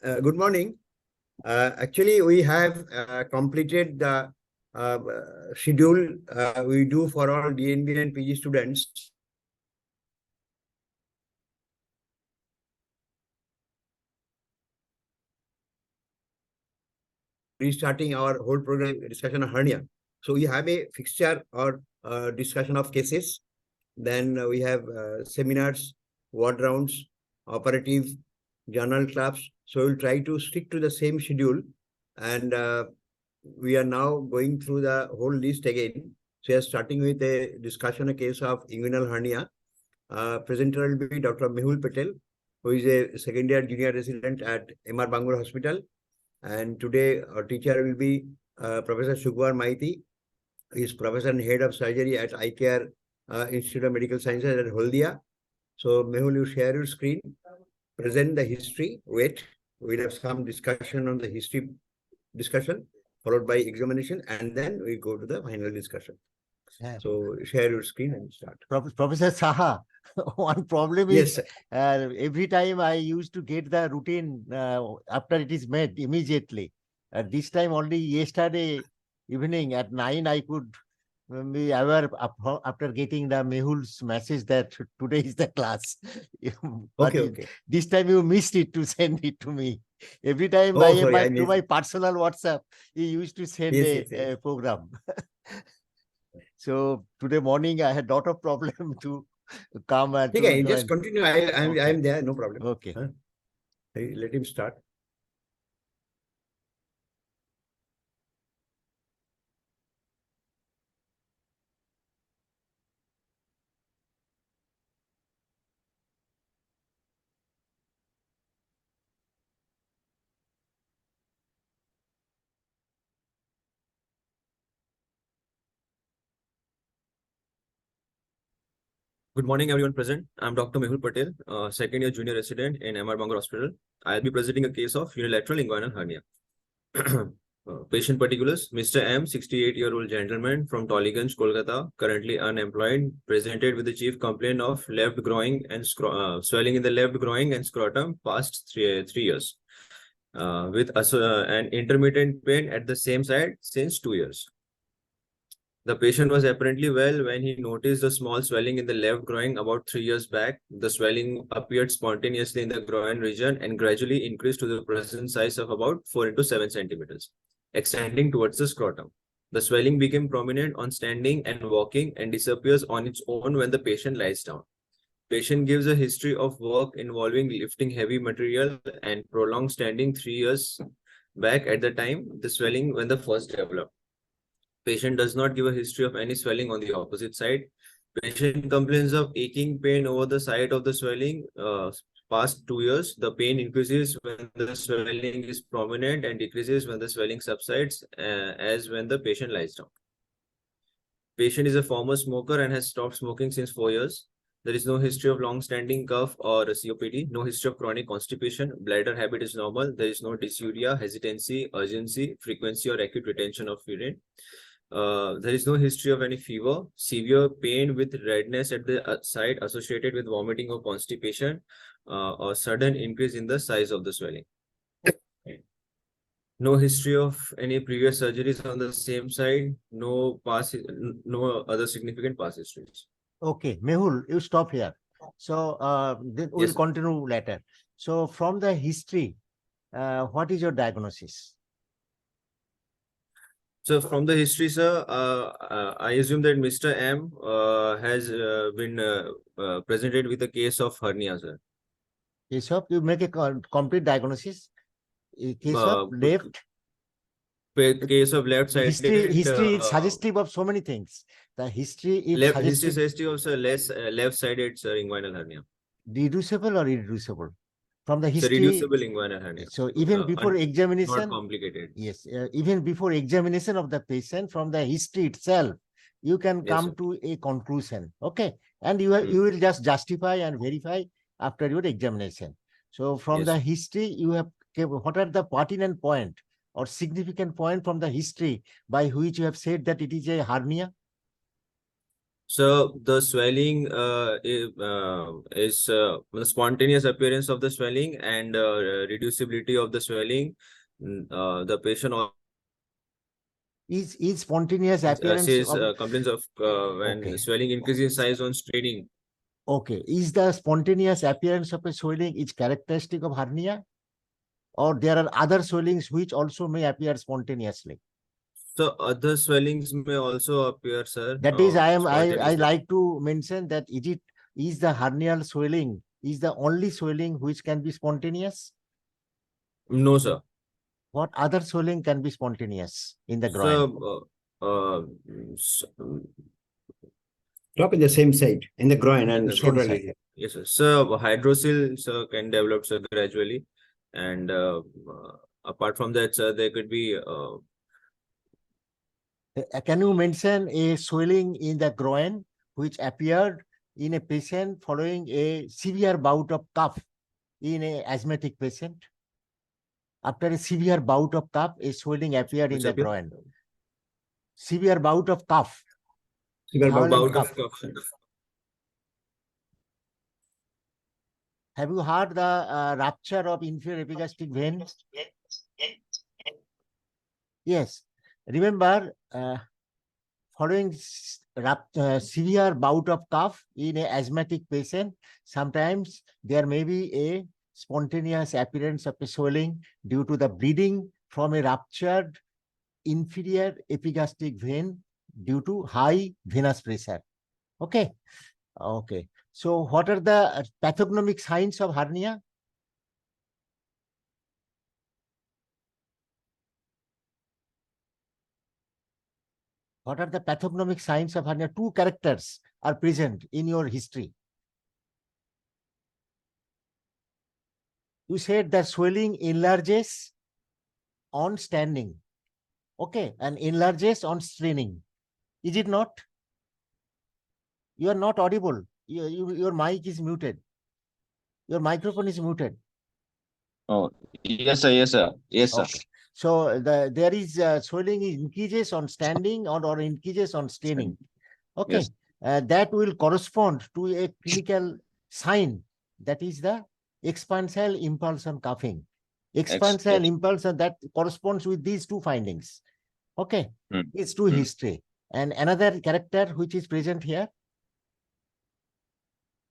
Good morning. Actually, we have completed the schedule we do for all DNB and PG students. Restarting our whole program discussion on hernia. So we have a fixture or discussion of cases. Then we have seminars, ward rounds, operative, journal clubs. So we'll try to stick to the same schedule. And we are now going through the whole list again. So we are starting with a discussion, a case of inguinal hernia. Presenter will be Dr. Mehul Patel, who is a second-year junior resident at MR Bangalore Hospital. And today our teacher will be Professor Sukhbar Maiti. He is Professor and Head of Surgery at Eye Care Institute of Medical Sciences at Haldia. So Mehul, you share your screen, present the history, wait. We'll have some discussion on the history discussion, followed by examination, and then we go to the final discussion. Yeah. So share your screen and start. Professor Saha, one problem is every time I used to get the routine after it is made immediately. This time only yesterday evening at 9 I could be aware after getting the Mehul's message that today is the class. Okay. This time you missed it to send it to me. Every time to my personal WhatsApp, he used to send a program. So today morning I had a lot of problem to come and just continue. I'm there, no problem. Okay. Let him start. Good morning, everyone present. I'm Dr. Mehul Patel, second-year junior resident in MR Bangalore Hospital. I'll be presenting a case of unilateral inguinal hernia. Patient particulars: Mr. M, 68-year-old gentleman from Tollygunge, Kolkata, currently unemployed, presented with the chief complaint of left groin and swelling in the left groin and scrotum past three years, with an intermittent pain at the same side since 2 years. The patient was apparently well when he noticed a small swelling in the left groin about 3 years back. The swelling appeared spontaneously in the groin region and gradually increased to the present size of about 4 into 7 centimeters, extending towards the scrotum. The swelling became prominent on standing and walking and disappears on its own when the patient lies down. Patient gives a history of work involving lifting heavy material and prolonged standing 3 years back at the time the swelling when the first developed. Patient does not give a history of any swelling on the opposite side. Patient complains of aching pain over the site of the swelling past 2 years. The pain increases when the swelling is prominent and decreases when the swelling subsides, as when the patient lies down. Patient is a former smoker and has stopped smoking since 4 years. There is no history of long-standing cough or COPD, no history of chronic constipation. Bladder habit is normal. There is no dysuria, hesitancy, urgency, frequency, or acute retention of urine. There is no history of any fever, severe pain with redness at the site associated with vomiting or constipation, or sudden increase in the size of the swelling. No history of any previous surgeries on the same side, no other significant past histories. Okay, Mehul, you stop here. So then we'll continue later. So from the history, what is your diagnosis? So from the history, sir, I assume that Mr. M has been presented with a case of hernia, sir. Case of, you make a complete diagnosis. Case of left. Case of left side. History is suggestive of so many things. The history is suggestive of left-sided inguinal hernia. Deducible or irreducible? From the history, reducible inguinal hernia. So even before examination, not complicated. Yes, even before examination of the patient, from the history itself, you can come to a conclusion. Okay, and you will just justify and verify after your examination. So from the history, you have what are the pertinent point or significant point from the history by which you have said that it is a hernia? So the swelling is the spontaneous appearance of the swelling and reducibility of the swelling. The patient Is spontaneous appearance says of complaints of when Okay. swelling increases in size on straining. Okay, is the spontaneous appearance of a swelling is characteristic of hernia, or there are other swellings which also may appear spontaneously? So other swellings may also appear, sir. That is, I spontaneously. like to mention that is the hernial swelling is the only swelling which can be spontaneous? No, sir. What other swelling can be spontaneous in the groin? So Drop in the same side, in the groin and Same shoulder side. area. yes, sir. So hydrocele can develop, sir, gradually, and apart from that, sir, there could be Can you mention a swelling in the groin which appeared in a patient following a severe bout of cough in a asthmatic patient? After a severe bout of cough, a swelling appeared in the groin. Severe bout of cough. Severe Violent bout cough. of cough. Have you heard the rupture of inferior epigastric vein? Yes. Remember, following severe bout of cough in a asthmatic patient, sometimes there may be a spontaneous appearance of a swelling due to the bleeding from a ruptured inferior epigastric vein due to high venous pressure. Okay. Okay. So what are the pathognomic signs of hernia? What are the pathognomic signs of hernia? Two characters are present in your history. You said that swelling enlarges on standing. Okay, and enlarges on straining. Is it not? You are not audible. Your mic is muted. Your microphone is muted. Oh, yes, sir. Yes, sir. Yes, sir. Okay. So there is swelling increases on standing or increases on straining. Okay. Yes. That will correspond to a clinical sign, that is the expansile impulse on coughing. Expansile Yes. impulsion that corresponds with these two findings. Okay. It's to Hmm. history. And another character which is present here,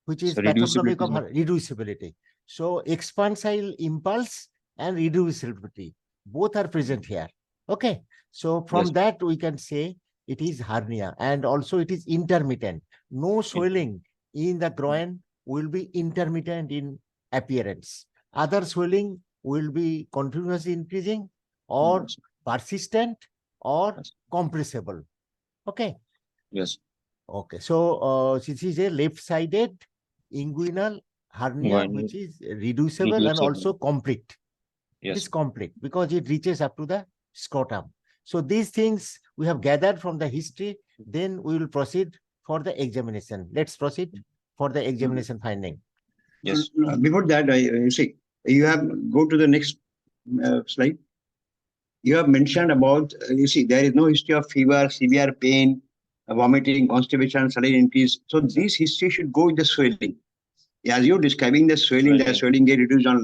which is So pathognomic of reducibility. reducibility. So expansile impulse and reducibility, both are present here. Okay. So from Yes. that we can say it is hernia, and also it is intermittent. No swelling in the groin will be intermittent in appearance. Other swelling will be continuously increasing or persistent or Yes. compressible. Okay. Yes. Okay. So this is a left-sided inguinal hernia, which is reducible and also complete. Yes. It is complete because it reaches up to the scrotum. So these things we have gathered from the history. Then we will proceed for the examination. Let's proceed for the examination finding. Yes. Before that, you see, you have go to the next slide. You have mentioned about, you see, there is no history of fever, severe pain, vomiting, constipation, sudden increase. So this history should go with the swelling. As you're describing the swelling get reduced on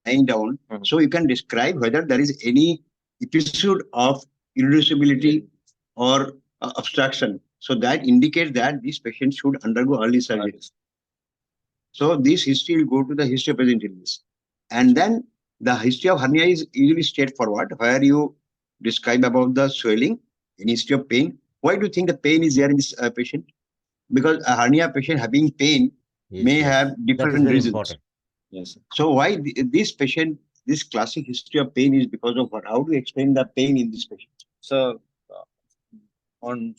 lying down. So you can describe whether there is any episode of irreducibility or obstruction. So that indicates that this patient should undergo early surgery. So this history will go to the history of present illness. And then the history of hernia is usually straightforward, where you describe about the swelling, any history of pain. Why do you think the pain is there in this patient? Because a hernia patient having pain may have different reasons. Important. Yes. So why this patient, this classic history of pain is because of what? How do you explain the pain in this patient? So on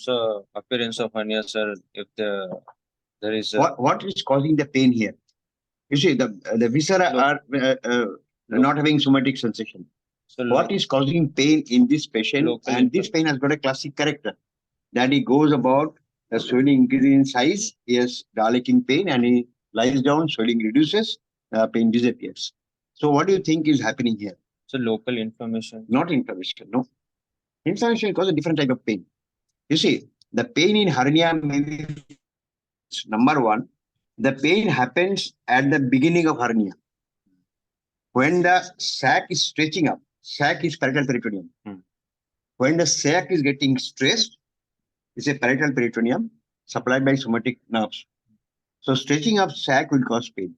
appearance of hernia, sir, if there is What is causing the pain here? You see, the viscera are not having somatic sensation. So what is causing pain in this patient? And this pain has got a classic character that he goes about the swelling increasing in size, he has dilating pain, and he lies down, swelling reduces, pain disappears. So what do you think is happening here? So local inflammation. Not inflammation, no. Inflammation causes a different type of pain. You see, the pain in hernia may be Number one, the pain happens at the beginning of hernia. When the sac is stretching up, sac is parietal peritoneum. When the sac is getting stressed, it's a parietal peritoneum supplied by somatic nerves. So stretching of sac will cause pain.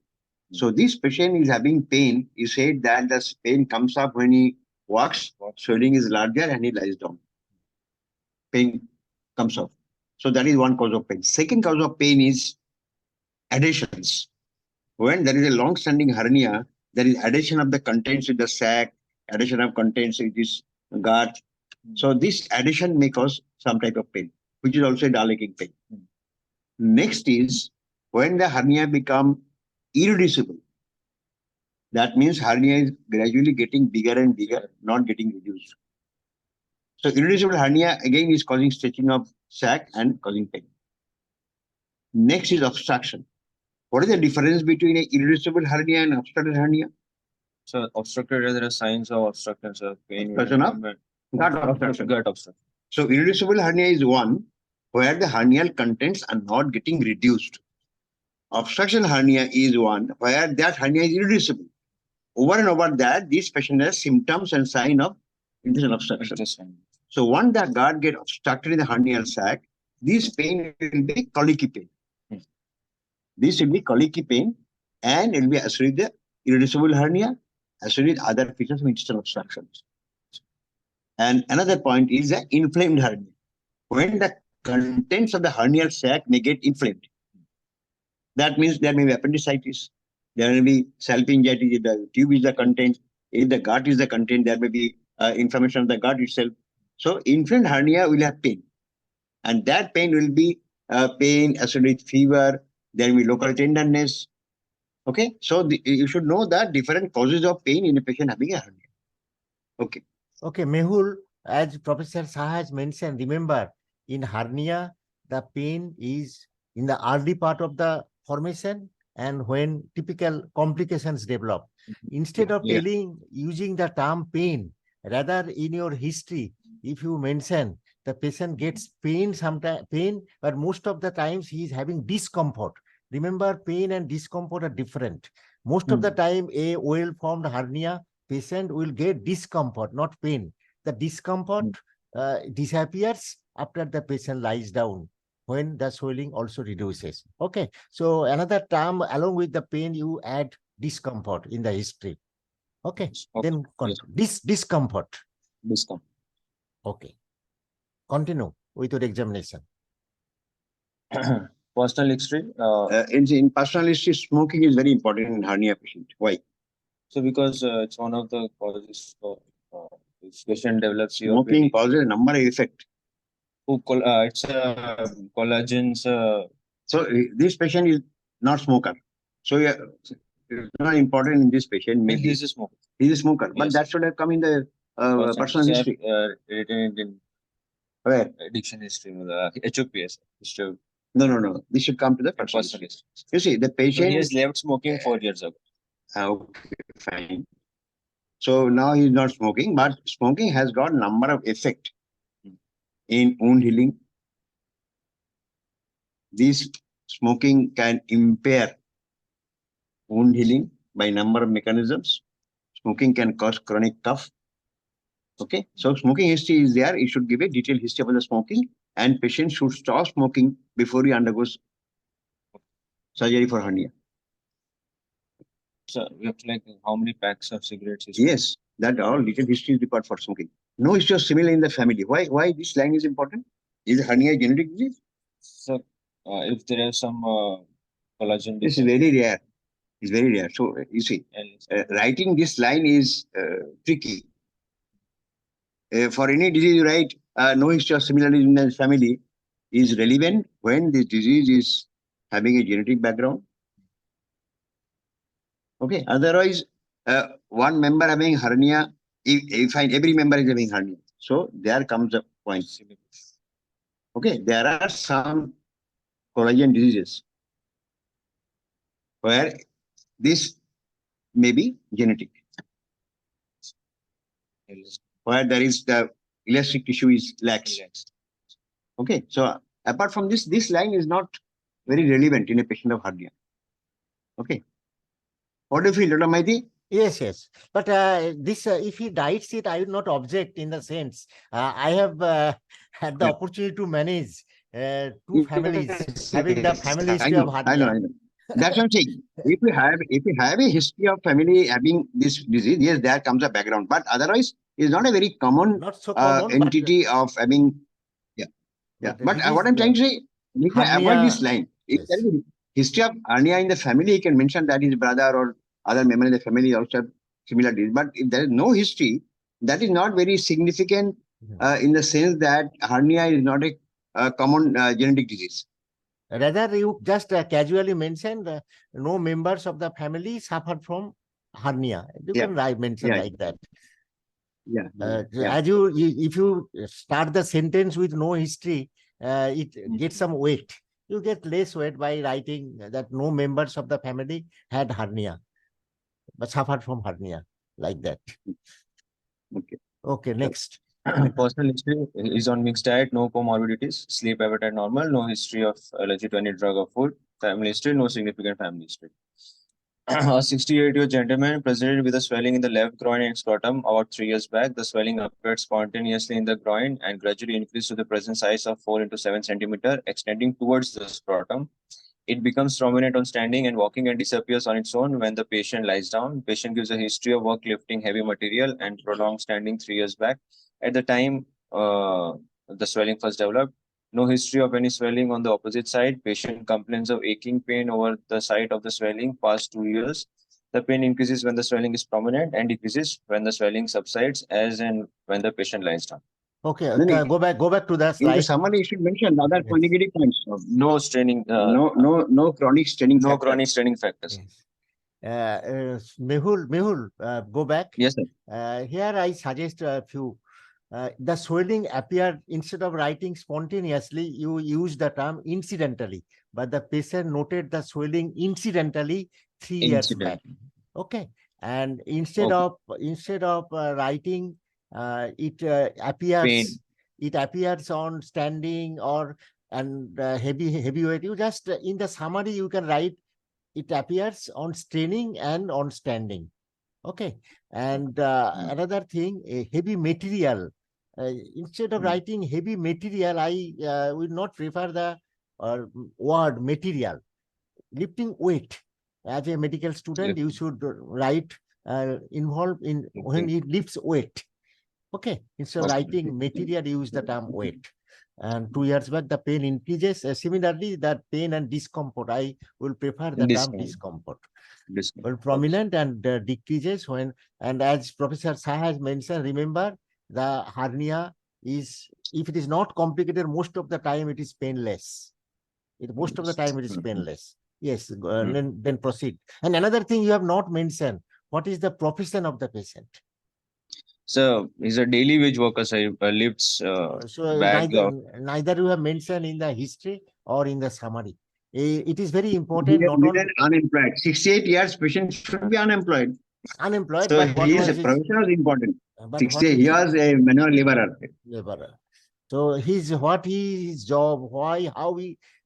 So this patient is having pain. He said that the pain comes up when he walks, swelling is larger and he lies down. Pain comes up. So that is one cause of pain. Second cause of pain is adhesions. When there is a long-standing hernia, there is adhesion of the contents with the sac, adhesion of contents with this gut. So this adhesion may cause some type of pain, which is also a dull aching pain. Next is when the hernia become irreducible. That means hernia is gradually getting bigger and bigger, not getting reduced. So irreducible hernia again is causing stretching of sac and causing pain. Next is obstruction. What is the difference between an irreducible hernia and obstructed hernia? So obstructed, there are signs of obstruction, sir. Pain. Obstruction of gut obstruction. Gut obstruction. So irreducible hernia is one where the hernial contents are not getting reduced. Obstruction hernia is one where that hernia is irreducible. Over and over that, this patient has symptoms and sign of intestinal obstruction. So once the gut gets obstructed in the hernial sac, this pain will be colicky pain. This will be colicky pain and it will be associated with the irreducible hernia, associated with other features of intestinal obstructions. And another point is the inflamed hernia. When the contents of the hernial sac may get inflamed, that means there may be appendicitis, there may be salpingitis if the tube is the content, if the gut is the content, there may be inflammation of the gut itself. So inflamed hernia will have pain. And that pain will be pain associated with fever, there will be local tenderness. Okay, so you should know that different causes of pain in a patient having a hernia. Okay. Okay, Mehul, as Professor Shah has mentioned, remember, in hernia, the pain is in the early part of the formation and when typical complications develop. Instead of using the term pain, rather in your history, if you mention the patient gets pain, sometimes but most of the times he is having discomfort. Remember, pain and discomfort are different. Most of the time, a well-formed hernia patient will get discomfort, not pain. The discomfort disappears after the patient lies down when the swelling also reduces. Okay, so another term along with the pain, you add discomfort in the history. Okay, then discomfort. Discomfort. Okay, continue with your examination. Personal history. In personal history, smoking is very important in hernia patient. Why? So because it's one of the causes for if patient develops smoking causes a number of effects. It's collagens. So this patient is not smoker. So it's not important in this patient. Maybe he's a smoker. He's a smoker, but that should have come in the personal history. Written in where? Addiction history, HOPS. No. This should come to the personal history. You see, the patient. So he has left smoking 4 years ago. Okay, fine. So now he's not smoking, but smoking has got number of effects in wound healing. This smoking can impair wound healing by number of mechanisms. Smoking can cause chronic cough. Okay, so smoking history is there. You should give a detailed history about the smoking, and patient should stop smoking before he undergoes surgery for hernia. So we have to like how many packs of cigarettes? Yes, that all detailed history is required for smoking. No history of similar in the family. Why this line is important? Is hernia a genetic disease? So if there is some collagen, this is very rare. It's very rare. So you see, writing this line is tricky. For any disease, you write no history of similarity in the family is relevant when this disease is having a genetic background. Okay. Otherwise, one member having hernia, if every member is having hernia. So there comes a point. Okay. There are some collagen diseases where this may be genetic. Where there is the elastic tissue is lax. Okay. So apart from this line is not very relevant in a patient of hernia. Okay. What do you feel, Dr. Maiti? Yes, yes. But this, if he writes it, I would not object in the sense. I have had the opportunity to manage two families having the family history of I know. hernia. That's what I'm saying. If you have a history of family having this disease, yes, there comes a background. But otherwise, it's not a very common Not so common, entity of having. Yeah. But what I'm trying to say, you can avoid this line. If yes. there is a history of hernia in the family, he can mention that his brother or other member in the family also have similar disease. But if there is no history, that is not very significant in the sense that hernia is not a common genetic disease. Rather, you just casually mentioned no members of the family suffered from hernia. You can mention like that. As if you start the sentence with no history, it gets some weight. You get less weight by writing that no members of the family had hernia, but suffered from hernia, like that. Okay, next. Personal history is on mixed diet, no comorbidities, sleep appetite normal, no history of allergy to any drug or food. Family history, no significant family history. A 68-year-old gentleman presented with a swelling in the left groin and scrotum about 3 years back. The swelling appeared spontaneously in the groin and gradually increased to the present size of 4 into 7 centimeter, extending towards the scrotum. It becomes prominent on standing and walking and disappears on its own when the patient lies down. Patient gives a history of work lifting heavy material and prolonged standing 3 years back. At the time the swelling first developed, no history of any swelling on the opposite side. Patient complains of aching pain over the site of the swelling past 2 years. The pain increases when the swelling is prominent and decreases when the swelling subsides as and when the patient lies down. Okay, go back to that slide. In the summary, you should mention other quantitative points. No straining. No chronic straining. No chronic straining factors. Yes. Mehul, go back. Yes, sir. Here I suggest a few. The swelling appeared, instead of writing spontaneously, you use the term incidentally. But the patient noted the swelling incidentally 3 years back. Okay, and instead of writing it appears on standing or heavy weight. You just in the summary you can write it appears on straining and on standing. Okay, and another thing, a heavy material. Instead of writing heavy material, I will not prefer the word material. Lifting weight. As a medical student, you should write involved in when it lifts weight. Okay, instead of writing material, use the term weight. And 2 years back, the pain increases. Similarly, that pain and discomfort, I will prefer the term discomfort. Well, prominent and decreases when, and as Professor Shah has mentioned, remember the hernia is, if it is not complicated, most of the time it is painless. Most of the time it is painless. Yes, then proceed. And another thing you have not mentioned, what is the profession of the patient? So he's a daily wage worker, so he lifts neither you have mentioned in the history or in the summary. It is very important. Not only unemployed. 68 years patient should be unemployed. Unemployed, so but he is a professional is important. 68 years a manual laborer. So his job,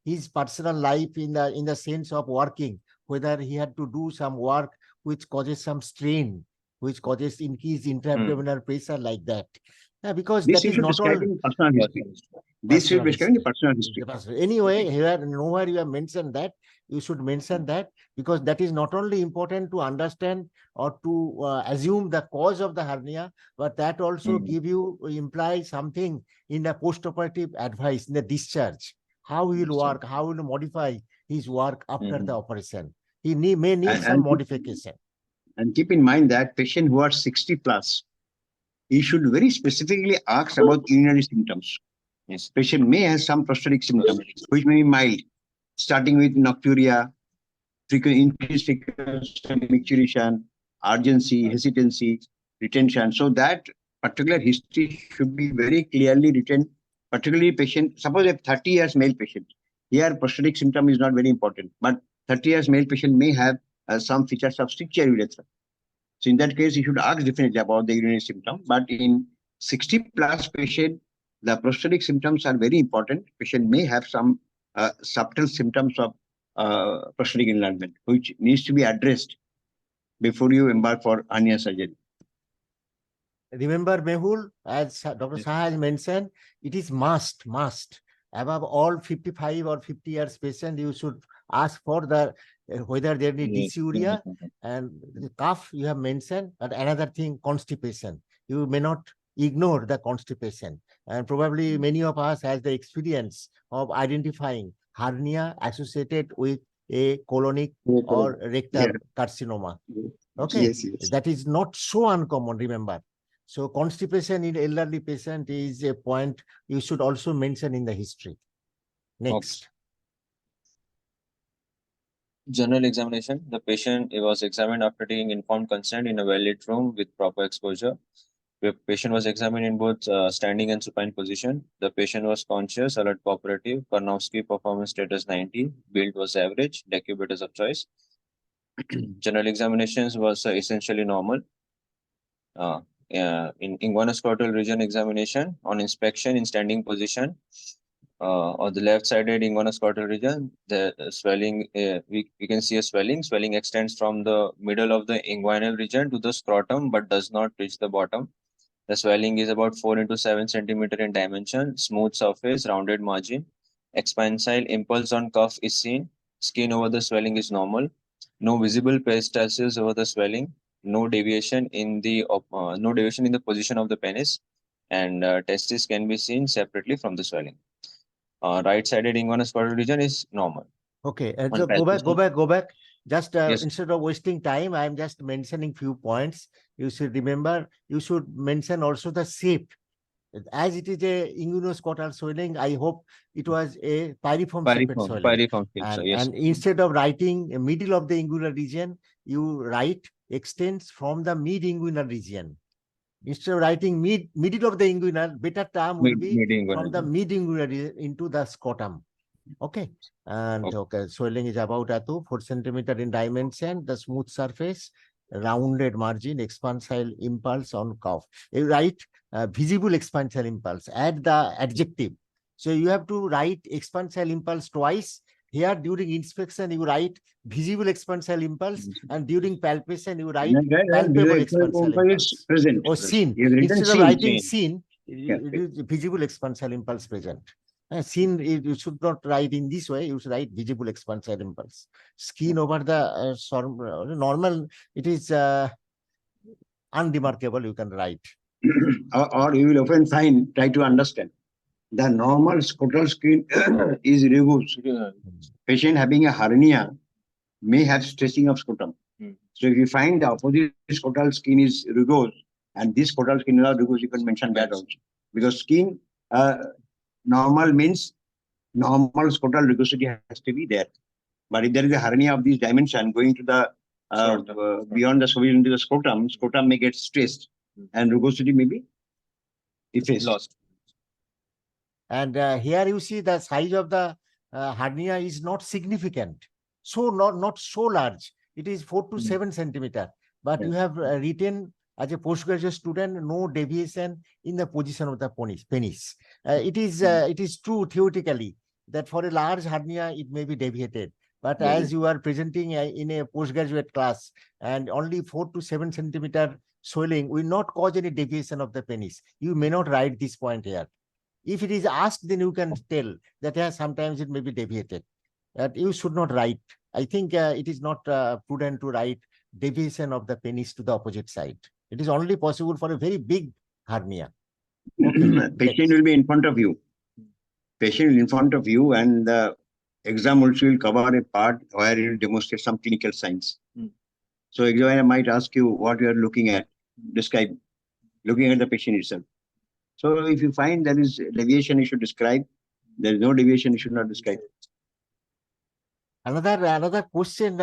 his personal life in the sense of working, whether he had to do some work which causes some strain, which causes increased intra-abdominal pressure, like that. Because this that is not all personal history. This should be describing personal history. Anyway, here nowhere you have mentioned that. You should mention that, because that is not only important to understand or to assume the cause of the hernia, but that also imply something in the post-operative advice, in the discharge. How he will work, how he will modify his work after the operation. He may need some modification. And keep in mind that patient who are 60 plus, he should very specifically ask about urinary symptoms. Yes, patient may have some prostatic symptoms, which may be mild, starting with nocturia, increased frequency, micturition, urgency, hesitancy, retention. So that particular history should be very clearly written, particularly patient. Suppose a 30 years male patient, here prostatic symptom is not very important, but 30 years male patient may have some features of stricture urethra. So in that case, you should ask definitely about the urinary symptom. But in 60 plus patient, the prostatic symptoms are very important. Patient may have some subtle symptoms of prosthetic enlargement, which needs to be addressed before you embark for hernia surgery. Remember, Mehul, as Dr. Yes. Saha has mentioned, it is must. Above all 55 or 50 years patient, you should ask for the whether there is Yes. dysuria and the cough you have mentioned, and another thing, constipation. You may not ignore the constipation. And probably many of us has the experience of identifying hernia associated with a colonic or rectal carcinoma. Okay, Yes, yes. that is not so uncommon, remember. So constipation in elderly patient is a point you should also mention in the history. Next. General examination. The patient was examined after taking informed consent in a well-lit room with proper exposure. The patient was examined in both standing and supine position. The patient was conscious, alert, cooperative. Karnowski performance status 90. Build was average. Decubitus of choice. General examinations was essentially normal. In inguinal region examination on inspection in standing position, on the left-sided inguinal region, the swelling, we can see a swelling. Swelling extends from the middle of the inguinal region to the scrotum, but does not reach the bottom. The swelling is about 4 into 7 centimeter in dimension, smooth surface, rounded margin. Expansile impulse on cuff is seen. Skin over the swelling is normal. No visible peristalsis over the swelling. No deviation in the position of the penis, and testis can be seen separately from the swelling. Right-sided inguinal region is normal. Okay, On so go back. Just Yes. instead of wasting time, I am just mentioning few points. You should remember, you should mention also the shape. As it is a inguinoscotal swelling, I hope it was a piriform shaped swelling. Piriform shape, so yes. And instead of writing a middle of the inguinal region, you write extends from the mid-inguinal region. Instead of writing middle of the inguinal, better term will be from the mid-inguinal region into the scrotum. Okay. And okay, swelling is about 4 centimeter in dimension, the smooth surface, rounded margin, expansile impulse on cuff. You write visible expansile impulse, add the adjective. So you have to write expansile impulse twice. Here during inspection, you write visible expansile impulse, and during palpation, you write palpable expansile impulse. Present. Or seen. Instead of writing seen, it is visible expansile impulse present. Seen, you should not write in this way, you should write visible expansile impulse. Skin over the normal, it is unremarkable, you can write. Or you will often find, try to understand, the normal scrotal skin is rugose. Patient having a hernia may have stretching of scrotum. So if you find the opposite scrotal skin is rugose, and this scrotal skin is not rugose, you can mention that also. Because skin normal means normal scrotal rugosity has to be there. But if there is a hernia of this dimension going to the beyond the scrotum into the scrotum may get stressed, and rugosity may be effaced. Lost. And here you see the size of the hernia is not significant. So not so large. It is 4 to 7 centimeter. But you have written as a postgraduate student, no deviation in the position of the penis. It is true theoretically that for a large hernia, it may be deviated. But as you are presenting in a postgraduate class, and only 4 to 7 centimeter swelling will not cause any deviation of the penis, you may not write this point here. If it is asked, then you can tell that sometimes it may be deviated. You should not write. I think it is not prudent to write deviation of the penis to the opposite side. It is only possible for a very big hernia. Okay. Patient will be in front of you. Patient will in front of you, and the exam also will cover a part where you will demonstrate some clinical signs. So examiner might ask you what you are looking at, describe, looking at the patient itself. So if you find there is deviation, you should describe. There is no deviation, you should not describe. Another question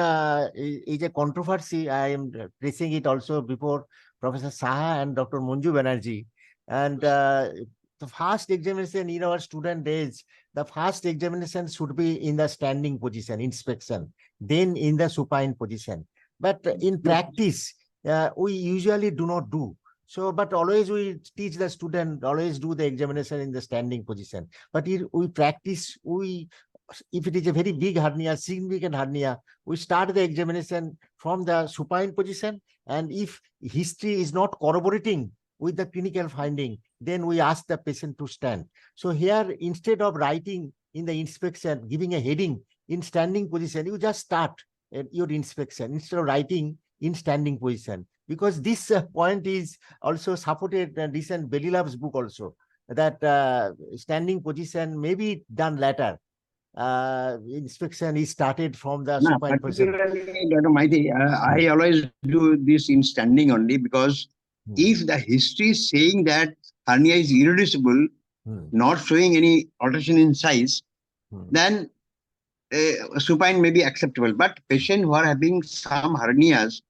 is a controversy. I am pressing it also before Professor Saha and Dr. Manju Banerjee. And the first examination in our student days, the first examination should be in the standing position, inspection, then in the supine position. But in practice, we usually do not do. So, but always we teach the student, always do the examination in the standing position. But we practice, we if it is a very big hernia, significant hernia, we start the examination from the supine position. And if history is not corroborating with the clinical finding, then we ask the patient to stand. So here, instead of writing in the inspection, giving a heading in standing position, you just start your inspection instead of writing in standing position. Because this point is also supported in recent Belilov's book also, that standing position may be done later. Inspection is started from the supine position. Particularly, Dr. Maiti, I always do this in standing only, because if the history is saying that hernia is irreducible, not showing any alteration in size, then supine may be acceptable. But patients who are having some hernias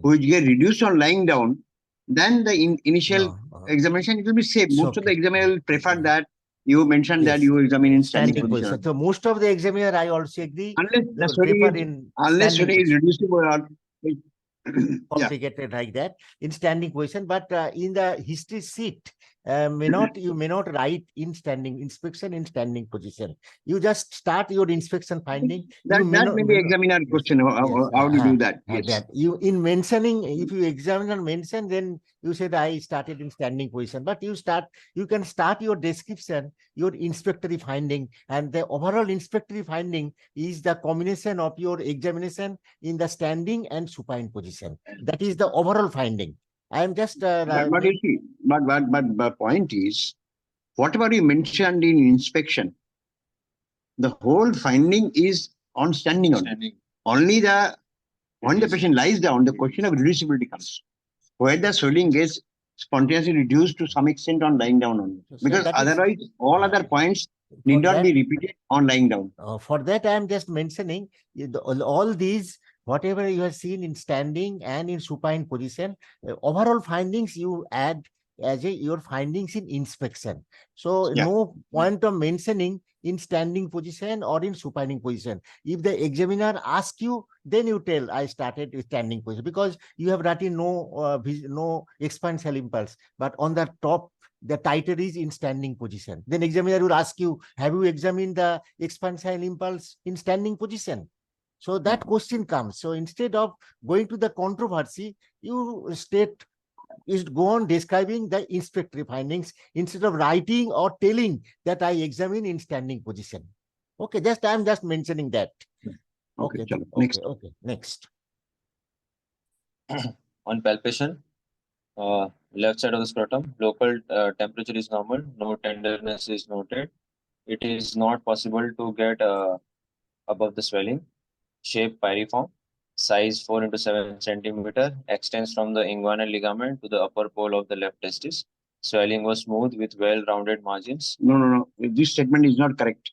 which get reduced on lying down, then the initial examination, it will be safe. Most of the examiner will prefer that you mentioned that you examine in standing position. So most of the examiner, I also agree, Unless the swelling is reducible or complicated like that in standing position. But in the history sheet, you may not write in standing inspection in standing position. You just start your inspection finding. That may be examiner question. How do you do that? That you in mentioning, if you examiner mention, then you said I started in standing position. But you can start your description, your inspectory finding, and the overall inspectory finding is the combination of your examination in the standing and supine position. That is the overall finding. I am just. But the point is, whatever you mentioned in inspection, the whole finding is on standing only. Only when the patient lies down, the question of reducibility comes, where the swelling gets spontaneously reduced to some extent on lying down only. Because otherwise, all other points need not be repeated on lying down. For that, I am just mentioning all these, whatever you have seen in standing and in supine position, overall findings you add as your findings in inspection. So no point of mentioning in standing position or in supine position. If the examiner asks you, then you tell I started with standing position, because you have written no expansile impulse, but on the top the title is in standing position. Then examiner will ask you, have you examined the expansile impulse in standing position? So that question comes. So instead of going to the controversy, you go on describing the inspectory findings instead of writing or telling that I examine in standing position. Okay, I'm just mentioning that. Okay. Next. On palpation, left side of the scrotum, local temperature is normal, no tenderness is noted. It is not possible to get above the swelling. Shape pyriform, size 4 into 7 centimeter, extends from the inguinal ligament to the upper pole of the left testis. Swelling was smooth with well-rounded margins. No. This statement is not correct.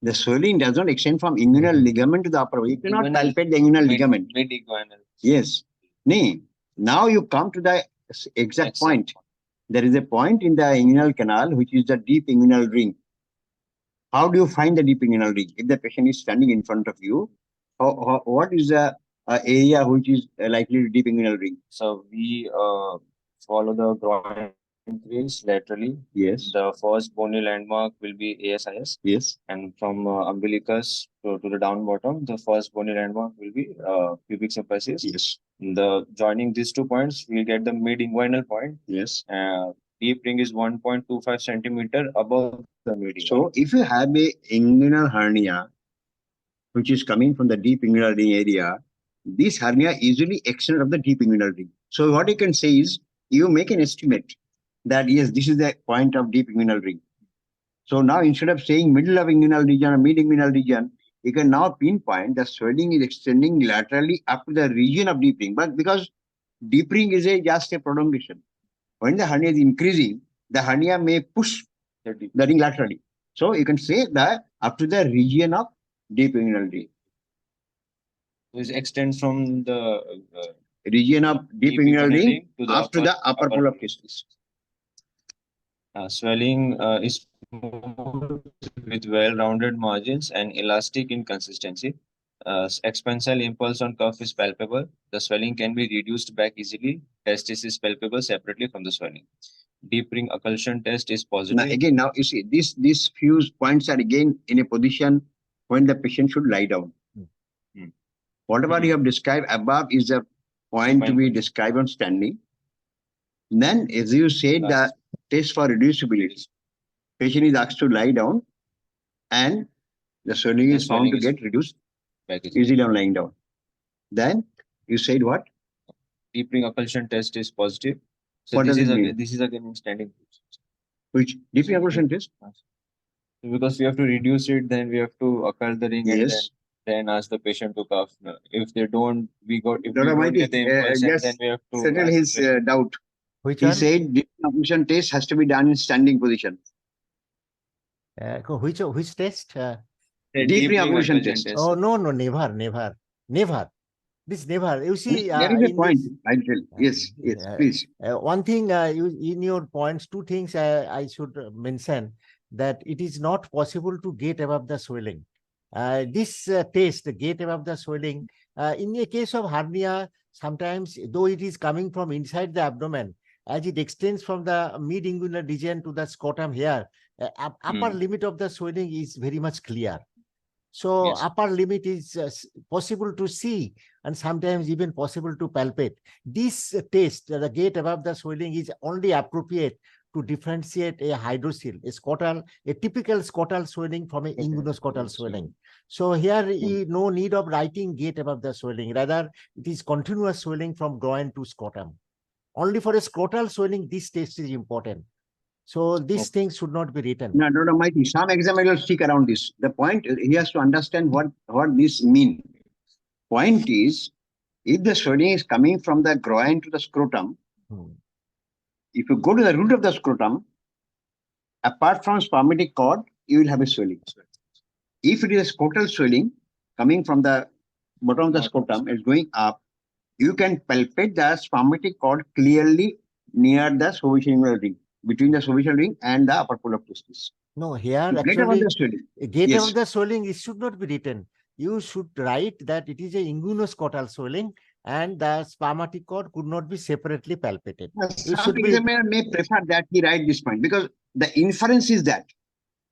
The swelling does not extend from inguinal ligament to the upper pole. You cannot palpate the inguinal ligament. Mid-inguinal. Yes. Now you come to the exact point. There is a point in the inguinal canal, which is the deep inguinal ring. How do you find the deep inguinal ring? If the patient is standing in front of you, what is the area which is likely to deep inguinal ring? So we follow the groin crease laterally. Yes. The first bony landmark will be ASIS. Yes. And from umbilicus to the down bottom, the first bony landmark will be pubic symphysis. Yes. The joining these 2 points, we'll get the mid-inguinal point. Yes. Deep ring is 1.25 centimeter above the mid-inguinal. So if you have a inguinal hernia, which is coming from the deep inguinal ring area, this hernia easily extends of the deep inguinal ring. So what you can say is, you make an estimate that yes, this is the point of deep inguinal ring. So now instead of saying middle of inguinal region or mid inguinal region, you can now pinpoint the swelling is extending laterally up to the region of deep ring. But because deep ring is just a prolongation, when the hernia is increasing, the hernia may push the ring laterally. So you can say that up to the region of deep inguinal ring. It extends from the region of deep inguinal ring up to the upper pole of testis. Swelling is with well-rounded margins and elastic in consistency. Expansile impulse on cuff is palpable. The swelling can be reduced back easily. Testis is palpable separately from the swelling. Deep ring occlusion test is positive. Now you see, these few points are again in a position when the patient should lie down. Hmm. Whatever you have described above is the point to be described on standing. Then, as you said, the test for reducibility. Patient is asked to lie down and the swelling is found to get reduced easily on lying down. Then you said what? Deep ring occlusion test is positive. So What this does is it again, mean? this is again in standing. Which deep ring occlusion test? Because we have to reduce it, then we have to occult the ring and Yes. then ask the patient to cough. If they don't, if we don't Almighty, get the impulse, and then we have to settle ask his the patient. doubt. Which He one? said deep ring occlusion test has to be done in standing position. Which test? Deep ring occlusion test. Oh, no, never. This never. You see, There is a in point. this, I'll tell. Yes, please. one thing in your points, two things I should mention, that it is not possible to get above the swelling. This test, get above the swelling, in a case of hernia, sometimes though it is coming from inside the abdomen, as it extends from the mid-inguinal region to the scrotum here, upper limit of the swelling is very much clear. So upper limit is possible to see and sometimes even possible to palpate. This test, the gate above the swelling, is only appropriate to differentiate a hydrocele, a typical scrotal swelling from an inguinoscrotal swelling. So here no need of writing gate above the swelling. Rather, it is continuous swelling from groin to scrotum. Only for a scrotal swelling, this test is important. So these things should not be written. No, Dr. Mighty, some examiner will stick around this. The point, he has to understand what this means. Point is, if the swelling is coming from the groin to the scrotum, if you go to the root of the scrotum, apart from spermatic cord, you will have a swelling. If it is a scrotal swelling coming from the bottom of the scrotum, it's going up, you can palpate the spermatic cord clearly near the cervical ring, between the cervical ring and the upper pole of testis. No, here To actually, get above the swelling, it should not be written. You should write that it is a inguinoscrotal swelling and the spermatic cord could not be separately palpated. Some examiner may prefer that he write this point, because the inference is that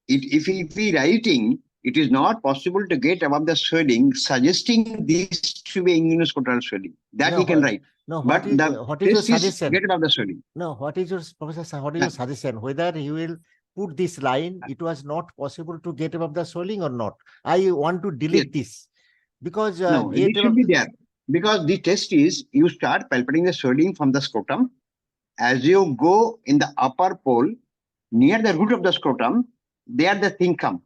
if he writing, it is not possible to get above the swelling, suggesting this to be inguinoscrotal swelling. That he can write. No, but what is your suggestion? Get above the swelling. No, what is your, Professor, what is your suggestion? Whether you will put this line, it was not possible to get above the swelling or not? I want to delete this. Because no, it should be there. Because the test is, you start palpating the swelling from the scrotum. As you go in the upper pole, near the root of the scrotum, there the thing come.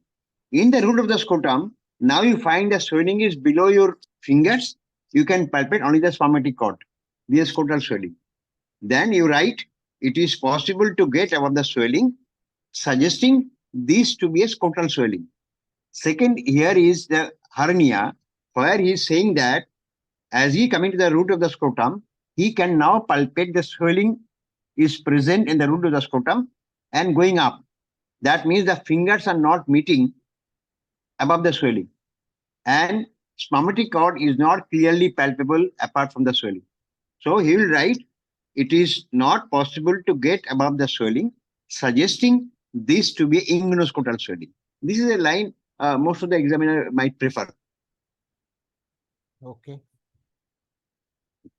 In the root of the scrotum, now you find the swelling is below your fingers, you can palpate only the spermatic cord, the scrotal swelling. Then you write, it is possible to get above the swelling, suggesting this to be a scrotal swelling. Second, here is the hernia, where he is saying that as he coming to the root of the scrotum, he can now palpate the swelling is present in the root of the scrotum and going up. That means the fingers are not meeting above the swelling. And spermatic cord is not clearly palpable apart from the swelling. So he will write, it is not possible to get above the swelling, suggesting this to be inguinoscrotal swelling. This is a line most of the examiner might prefer. Okay.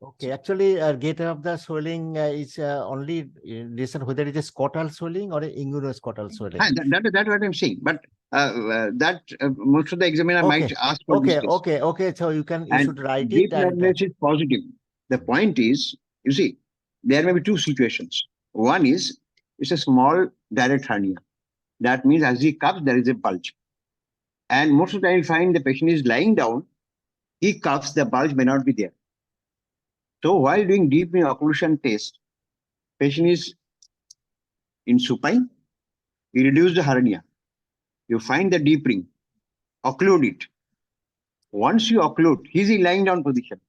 Okay, actually, gate of the swelling is only listen whether it is scrotal swelling or inguinoscrotal swelling. That's what I'm saying. But most of the examiner might ask for this test. Okay. So you should write deep it. And is positive. The point is, you see, there may be two situations. One is, it's a small direct hernia. That means as he coughs, there is a bulge. And most of the time you find the patient is lying down, he coughs, the bulge may not be there. So while doing deep ring occlusion test, patient is in supine, you reduce the hernia, you find the deep ring, occlude it. Once you occlude, he is in lying down position.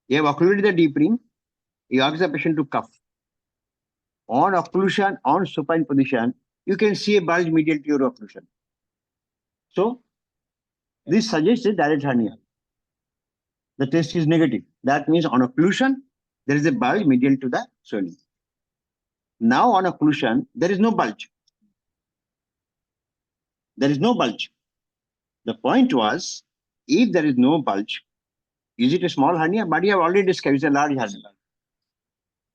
You have occluded the deep ring, you ask the patient to cough. On occlusion, on supine position, you can see a bulge medial to your occlusion. So this suggests a direct hernia. The test is negative. That means on occlusion, there is a bulge medial to the swelling. Now on occlusion, there is no bulge. There is no bulge. The point was, if there is no bulge, is it a small hernia? But you have already described it's a large hernia.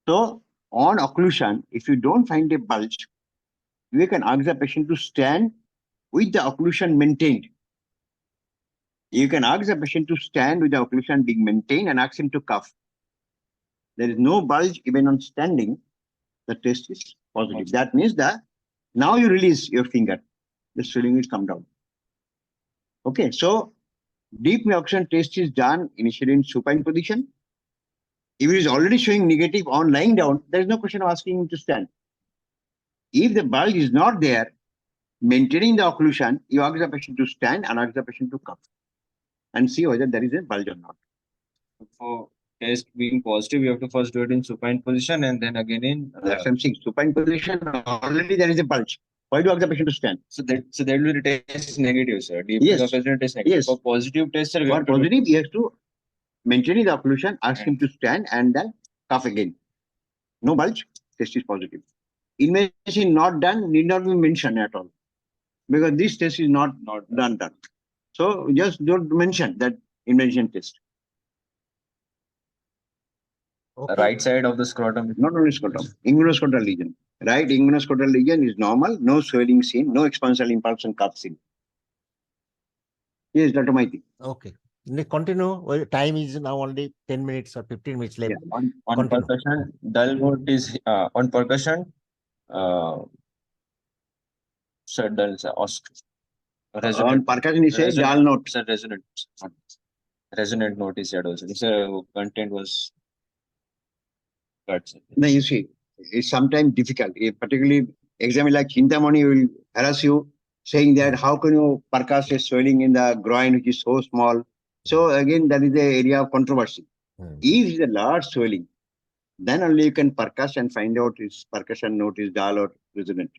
So on occlusion, if you don't find a bulge, you can ask the patient to stand with the occlusion maintained. You can ask the patient to stand with the occlusion being maintained and ask him to cough. There is no bulge even on standing, the test is positive. That means that now you release your finger, the swelling will come down. Okay, so deep occlusion test is done initially in supine position. If it is already showing negative on lying down, there is no question of asking him to stand. If the bulge is not there, maintaining the occlusion, you ask the patient to stand and ask the patient to cough and see whether there is a bulge or not. For test being positive, you have to first do it in supine position and then again in. That's what I'm saying. Supine position, already there is a bulge. Why do you ask the patient to stand? So that will be the test is negative, sir. Deep Yes. occlusion test negative. Yes. For positive test, sir, we For have to positive, you have to maintain the occlusion, ask him to stand and then cough again. No bulge, test is positive. Invasion not done, need not be mentioned at all. Because this test is not done. So just don't mention that invasion test. Okay. right side of the scrotum. Not only scrotum, inguinoscrotal lesion. Right inguinoscrotal lesion is normal, no swelling seen, no expansal impulse and cough seen. Yes, Dr. Maiti. Okay. Continue. Well, time is now only 10 minutes or 15 minutes left. Yeah. On Continue. percussion, dull note is on percussion. Sir, dull, sir. On Resonant. percussion, he said dull note. Sir, resonant. Resonant note is said also. Sir, content was cut. Sir. No, you see, it's sometimes difficult. Particularly, example like Chintamani will harass you, saying that how can you percuss a swelling in the groin which is so small. So again, that is the area of controversy. If it is a large swelling, then only you can percuss and find out if percussion note is dull or resonant.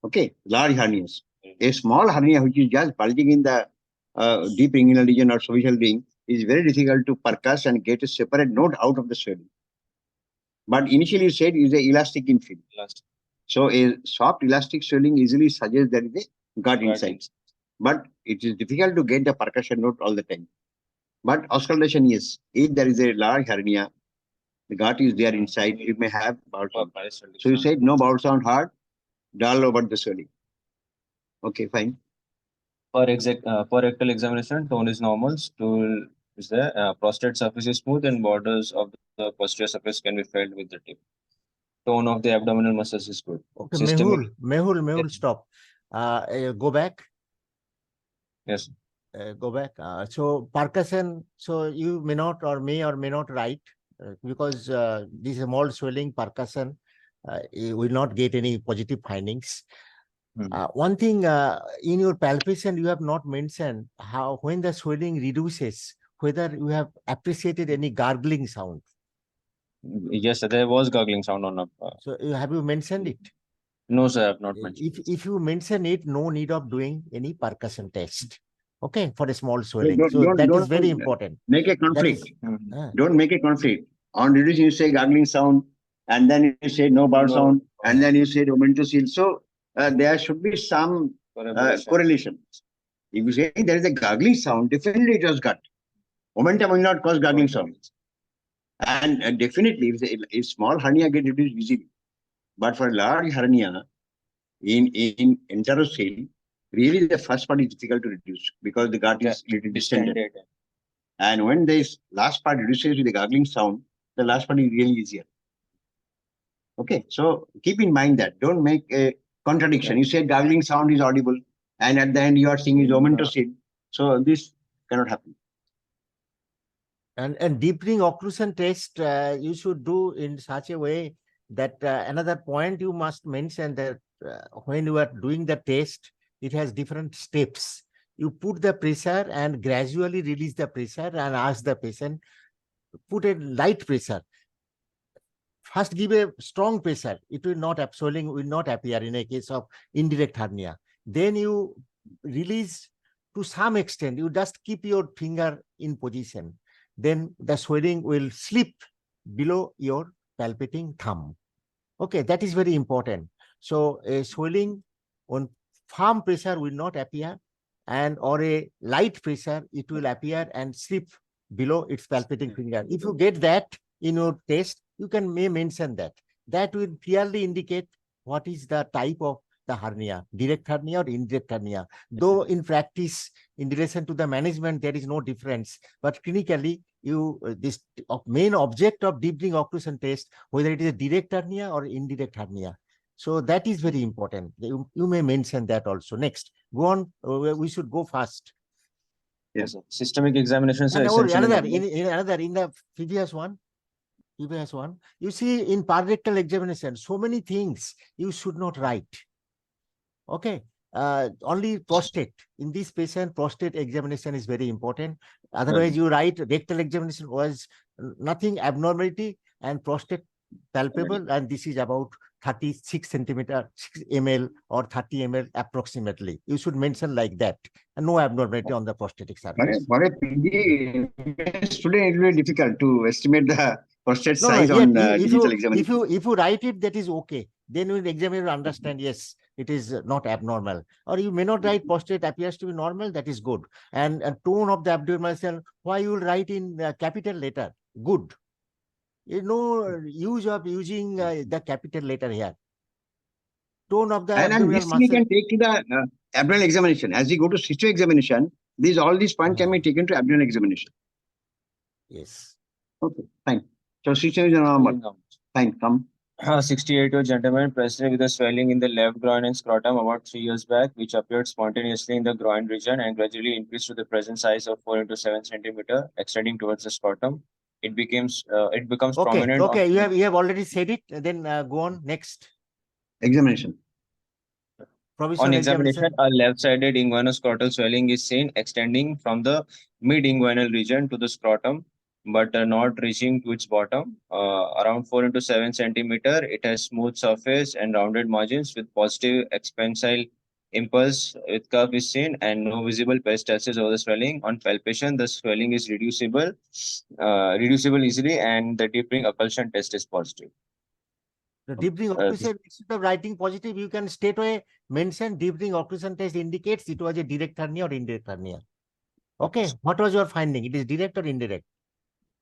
Okay, large hernias. A small hernia which is just bulging in the deep inguinal region or superficial ring is very difficult to percuss and get a separate note out of the swelling. But initially you said is a elastic infill. So a soft elastic swelling easily suggests there is a gut inside. But it is difficult to get the percussion note all the time. But auscultation, yes. If there is a large hernia, the gut is there inside, it may have bowel sound. So you said no bowel sound hard, dull over the swelling. Okay, fine. For rectal examination, tone is normal, stool is there, prostate surface is smooth and borders of the posterior surface can be felt with the tip. Tone of the abdominal muscles is good. Okay, Systemic. Mehul, Yes. stop. Go back. Yes. Go back. So percussion, so you may not write because this small swelling percussion, you will not get any positive findings. One thing in your palpation, you have not mentioned how when the swelling reduces, whether you have appreciated any gargling sound. Yes, sir, there was gargling sound on. So have you mentioned it? No, sir, I have not mentioned. If you mention it, no need of doing any percussion test. Okay, for a small swelling. Don't- So don't- that is don't very important. Make a That conflict. is, Don't make a conflict. On reducing, you say gargling sound, and then you say no bowel sound, and then you say omentosil. So there should be some correlation. If you say there is a gargling sound, definitely it was gut. Momentum will not cause gargling sound. And definitely, if a small hernia get reduced easily, but for a large hernia in enterosil, really the first part is difficult to reduce because the gut is little distended. And when this last part reduces with the gargling sound, the last part is really easier. Okay, so keep in mind that. Don't make a contradiction. You said gargling sound is audible, and at the end you are saying is omentosil. So this cannot happen. and deepening occlusion test, you should do in such a way that another point you must mention that when you are doing the test, it has different steps. You put the pressure and gradually release the pressure and ask the patient, put a light pressure. First give a strong pressure. It will not, swelling will not appear in a case of indirect hernia. Then you release to some extent. You just keep your finger in position. Then the swelling will slip below your palpating thumb. Okay, that is very important. So a swelling on firm pressure will not appear. and or a light pressure, it will appear and slip below its palpating finger. If you get that in your test, you may mention that. That will clearly indicate what is the type of the hernia, direct hernia or indirect hernia. Though in practice, in relation to the management, there is no difference. But clinically, this main object of deep ring occlusion test, whether it is a direct hernia or indirect hernia. So that is very important. You may mention that also. Next, go on. We should go fast. Yes, sir. Systemic examinations are And essential. in the previous one, you see in parectal examination, so many things you should not write. Okay. Only prostate. In this patient, prostate examination is very important. Otherwise, you write rectal examination was nothing abnormality and prostate palpable, and this is about 36 centimeter, 6 ml or 30 ml approximately. You should mention like that, and no abnormality on the prostatic surface. For a PG student, it will be difficult to estimate the prostate size on digital examination. If you write it, that is okay. Then the examiner will understand, yes, it is not abnormal. Or you may not write prostate appears to be normal, that is good. And tone of the abdominal cell, why you will write in capital letter? Good. No use of using the capital letter here. Tone of the abdominal this muscle. we can take to the abdominal examination. As we go to cysto examination, all these points can be taken to abdominal examination. Yes. Okay, fine. So cysto is normal. Fine, come. 68-year gentleman presented with a swelling in the left groin and scrotum about 3 years back, which appeared spontaneously in the groin region and gradually increased to the present size of 4 into 7 centimeter, extending towards the scrotum. It becomes prominent. Okay, you have already said it. Then go on next. Examination. On examination, a left-sided inguinoscrotal swelling is seen extending from the mid-inguinal region to the scrotum, but not reaching to its bottom. Around 4 into 7 centimeter, it has smooth surface and rounded margins with positive expansile impulse with curve is seen and no visible peristalsis over the swelling. On palpation, the swelling is reducible easily, and the deep ring occlusion test is positive. The deep ring occlusion, instead of writing positive, you can straight away mention deep ring occlusion test indicates it was a direct hernia or indirect hernia. Okay, what was your finding? It is direct or indirect?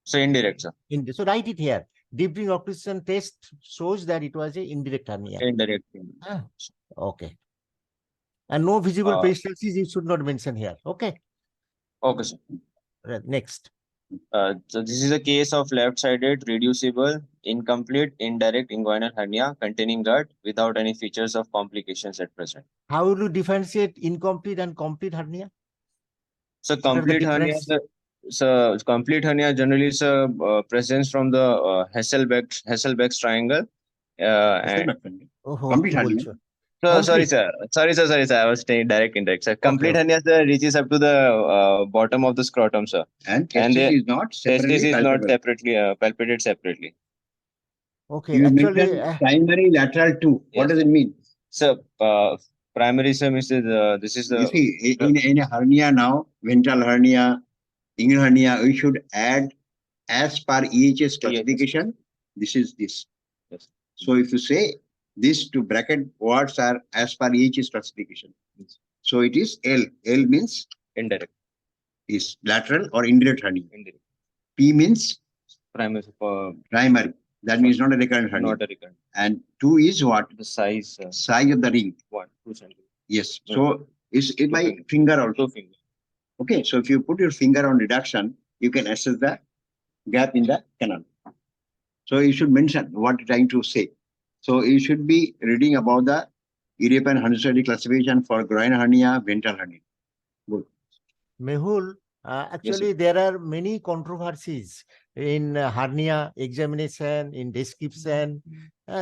So indirect, sir. So write it here. Deep ring occlusion test shows that it was a indirect hernia. Indirect. Okay. And no visible peristalsis you should not mention here. Okay. Okay, sir. Next. So this is a case of left-sided, reducible, incomplete, indirect inguinal hernia containing gut without any features of complications at present. How will you differentiate incomplete and complete hernia? So complete hernia, complete hernia generally is a presence from the Hasselbeck's triangle. Complete hernia. So sorry, sir. I was saying direct, indirect. So complete hernia, sir, reaches up to the bottom of the scrotum, sir. And testis is not separately palpated separately. Okay, you actually, primary lateral 2. What does it mean? So primary, sir, means this is the. You see, in a hernia now, ventral hernia, inguinal hernia, we should add as per EHS classification. This is this. Yes. So if you say these two bracket words are as per EHS classification. So it is L. L means indirect. Is lateral or indirect hernia. Indirect. P means primary. That means not a recurrent hernia. Not a recurrent. And 2 is what? The size. Size of the ring. 1, 2 centimeters. Yes. So it's in my finger also. Okay. So if you put your finger on reduction, you can assess the gap in the canal. So you should mention what you're trying to say. So you should be reading about the European hernia study classification for groin hernia, ventral hernia. Good. Mehul, actually there are many controversies in hernia examination, in description.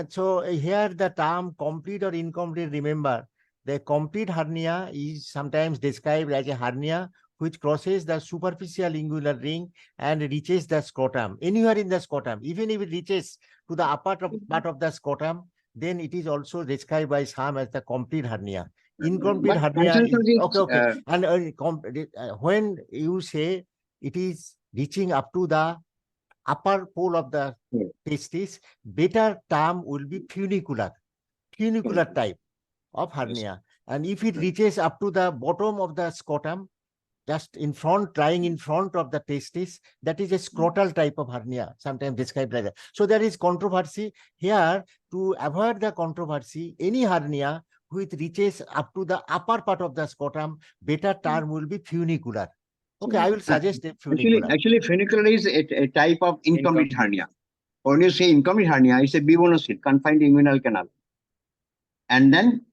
So here the term complete or incomplete, remember, the complete hernia is sometimes described as a hernia which crosses the superficial inguinal ring and reaches the scrotum, anywhere in the scrotum. Even if it reaches to the upper part of the scrotum, then it is also described by some as the complete hernia. Incomplete hernia is, okay. And when you say it is reaching up to the upper pole of the testis, better term will be funicular type of hernia. And if it reaches up to the bottom of the scrotum, just in front, lying in front of the testis, that is a scrotal type of hernia, sometimes described like that. So there is controversy here. To avoid the controversy, any hernia which reaches up to the upper part of the scrotum, better term will be funicular. Okay, I will suggest a funicular. Actually, funicular is a type of incomplete hernia. When you say incomplete hernia, it's a bivonocyte, confined inguinal canal. And then,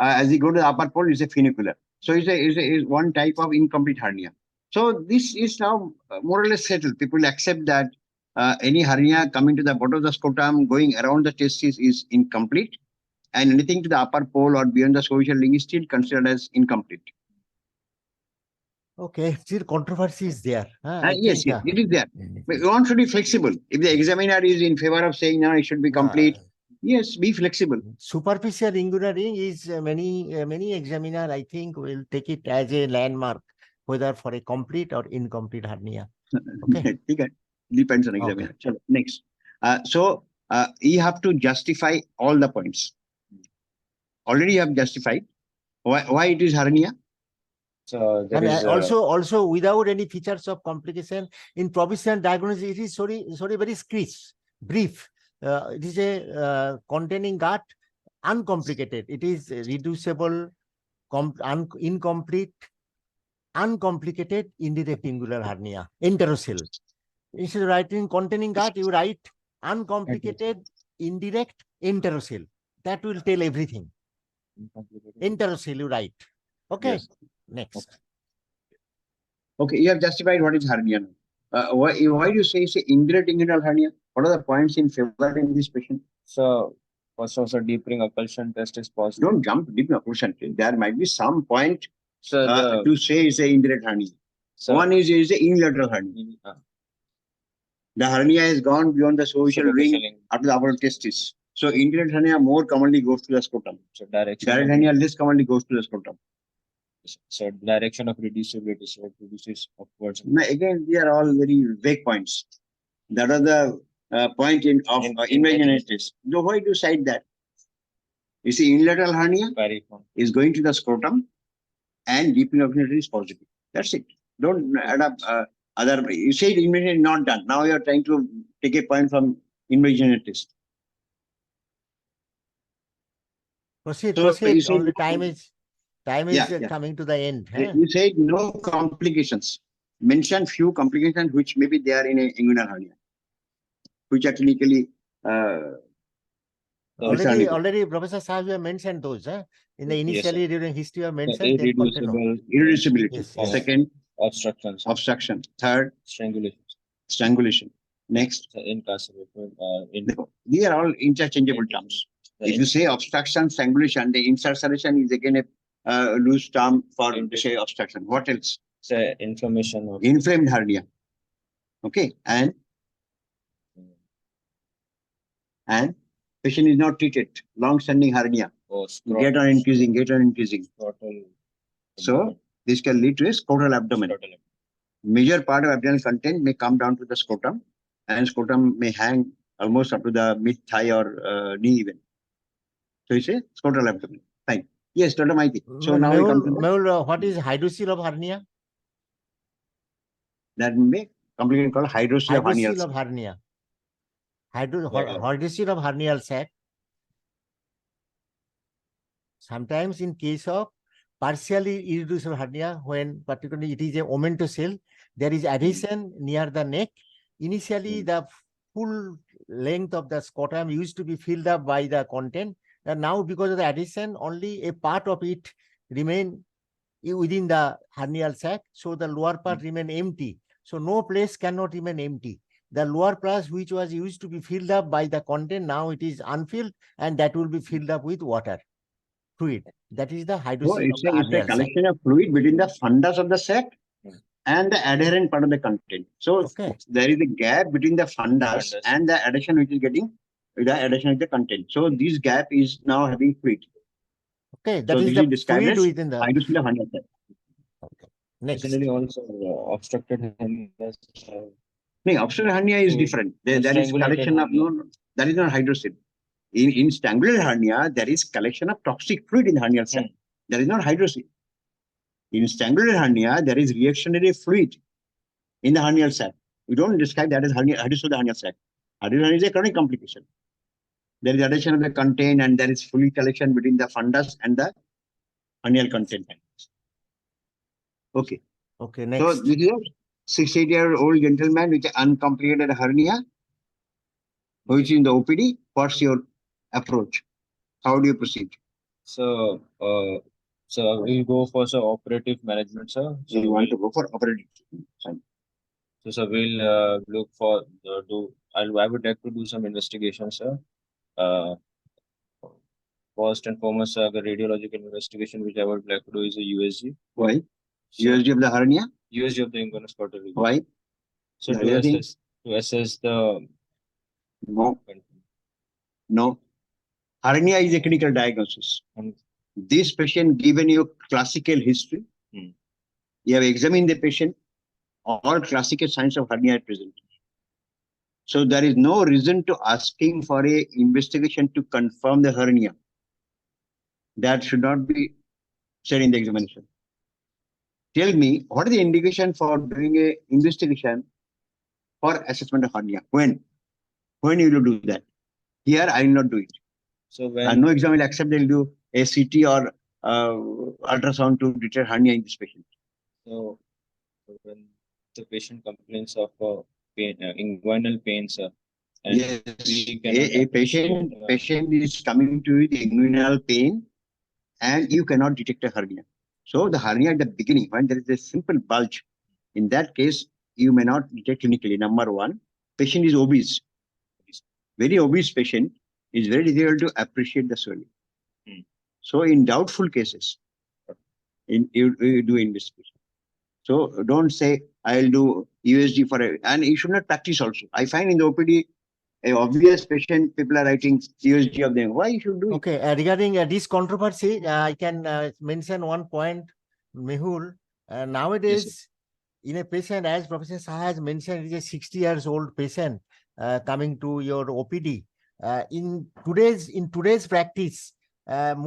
as you go to the upper pole, it's a funicular. So it's one type of incomplete hernia. So this is now more or less settled. People accept that any hernia coming to the bottom of the scrotum, going around the testis is incomplete. And anything to the upper pole or beyond the cervical ring is still considered as incomplete. Okay, still controversy is there. Yes, it is there. But one should be flexible. If the examiner is in favor of saying, no, it should be complete, yes, be flexible. Superficial inguinal ring is many examiner, I think, will take it as a landmark, whether for a complete or incomplete hernia. Okay. Depends on examiner. Okay. Next. So you have to justify all the points. Already you have justified why it is hernia. So there and is also without any features of complication in provisional diagnosis, it is sorry very brief. It is a containing gut, uncomplicated. It is reducible, incomplete, uncomplicated indirect inguinal hernia, enterocele. Instead of writing containing gut, you write uncomplicated, indirect, enterocele. That will tell everything. Enterocele, you write. Okay. Yes. Next. Okay, you have justified what is hernia. Why do you say it's indirect inguinal hernia? What are the points in favor in this patient? So, also deep ring occlusion test is possible. Don't jump to deep ring occlusion. There might be some point So to say it's an indirect hernia. So one is a unilateral hernia. The hernia has gone beyond the cervical ring up to the upper testis. So indirect hernia more commonly goes to the scrotum. So direct hernia less commonly goes to the scrotum. So direction of reducibility, so it reduces upwards. Now, again, they are all very vague points. That are the point of invaginatus. So why do you cite that? You see, unilateral hernia is going to the scrotum and deep invaginatus is positive. That's it. Don't add up other. You say the invaginatus is not done. Now you are trying to take a point from invaginatus. Proceed. So Proceed. All the time is coming to the end. You said no complications. Mention few complications which maybe they are in a inguinal hernia, which are clinically already Professor Sahab, you have mentioned those. In the initially during history, you have mentioned irreducibility. Yes. Second, obstruction. Third, strangulation. Next, incarceration. These are all interchangeable terms. If you say obstruction, strangulation, the incarceration is again a loose term for say obstruction. What else? Say inflammation. Inflamed hernia. Okay, and patient is not treated. Long-standing hernia. Get on increasing. So this can lead to a scrotal abdomen. Major part of abdominal content may come down to the scrotum, and scrotum may hang almost up to the mid-thigh or knee even. So it's a scrotal abdomen. Fine. Yes, Dr. Maiti. So now we come to Mehul, what is hydrocele of hernia? That may be complication called hydrocele of hernia. Hydrocele of hernial sac. Sometimes in case of partially irreducible hernia, when particularly it is a omentocele, there is adhesion near the neck. Initially, the full length of the scrotum used to be filled up by the content. And now, because of the adhesion, only a part of it remain within the hernial sac. So the lower part remain empty. So no place cannot remain empty. The lower place, which was used to be filled up by the content, now it is unfilled, and that will be filled up with water, fluid. That is the hydrocele of the hernial sac. It's a collection of fluid between the fundus of the sac and the adherent part of the content. So there is a gap between the fundus and the adhesion which is getting the adhesion of the content. So this gap is now having fluid. Okay, that is the fluid within the hydrocele of hernia sac. Okay. Next. Also obstructed hernia. No, obstructed hernia is different. There is collection of that is not hydrocele. In strangular hernia, there is collection of toxic fluid in the hernial sac. There is not hydrocele. In strangulated hernia, there is reactionary fluid in the hernial sac. We don't describe that as hernia, hydrocele of the hernial sac. Hydrocele hernia is a chronic complication. There is addition of the content and there is fluid collection between the fundus and the hernial content. Okay. Okay, So next. this is a 68-year-old gentleman with an uncomplicated hernia, which is in the OPD. What's your approach? How do you proceed? So, we'll go for operative management, sir. So you want to go for operative. Fine. So we'll look for I would like to do some investigation, sir. First and foremost, the radiological investigation which I would like to do is a USG. Why? So, USG of the hernia? USG of the inguinal scrotal region. Why? So The to other thing? assess the No. No. Hernia is a clinical diagnosis. And- This patient given you classical history. You have examined the patient. All classical signs of hernia are present. So there is no reason to asking for a investigation to confirm the hernia. That should not be said in the examination. Tell me, what is the indication for doing a investigation for assessment of hernia? When you will do that? Here, I will not do it. So And no exam will accept they'll do a CT or ultrasound to detect hernia in this patient. So when the patient complains of pain, inguinal pains, and Yes, we cannot a patient is coming to you with inguinal pain and you cannot detect a hernia. So the hernia at the beginning, when there is a simple bulge, in that case, you may not detect clinically. Number one, patient is obese. Very obese patient is very difficult to appreciate the swelling. So in doubtful cases, you do investigation. So don't say, I'll do USG for it. And you should not practice also. I find in the OPD, a obvious patient, people are writing USG of them. Why you should do it? Okay, regarding this controversy, I can mention one point, Mehul. Nowadays, in a patient, as Professor Saha has mentioned, it is a 60 years old patient coming to your OPD. In today's practice,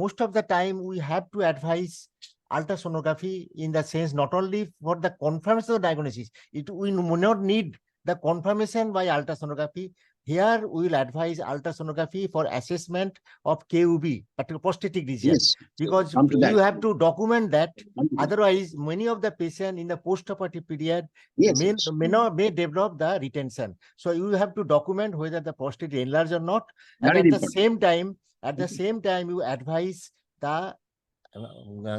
most of the time we have to advise ultrasonography in the sense not only for the confirmation of the diagnosis, we may not need the confirmation by ultrasonography. Here we will advise ultrasonography for assessment of KUB, prosthetic region, Yes, because come to that. you have to document that. Otherwise, many of the patients in the postoperative period may develop the retention. So you have to document whether the prostate enlarged or not. And at the same time, you advise the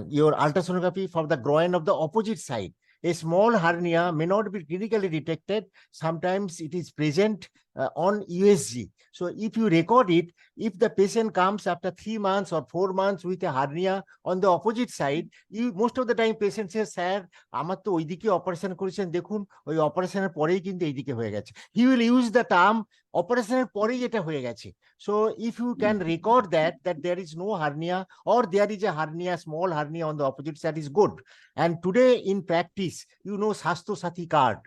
your ultrasonography for the groin of the opposite side. A small hernia may not be clinically detected. Sometimes it is present on USG. So if you record it, if the patient comes after 3 months or 4 months with a hernia on the opposite side, most of the time patient says, "Sir, আমার তো ওইদিকে operation করেছেন, দেখুন ওই অপারেশনের পরেই কিন্তু এইদিকে হয়ে গেছে." He will use the term অপারেশনের পরেই এটা হয়ে গেছে. So if you can record that there is no hernia or there is a hernia, small hernia on the opposite side, is good. And today in practice, you know, Sastho Sati card.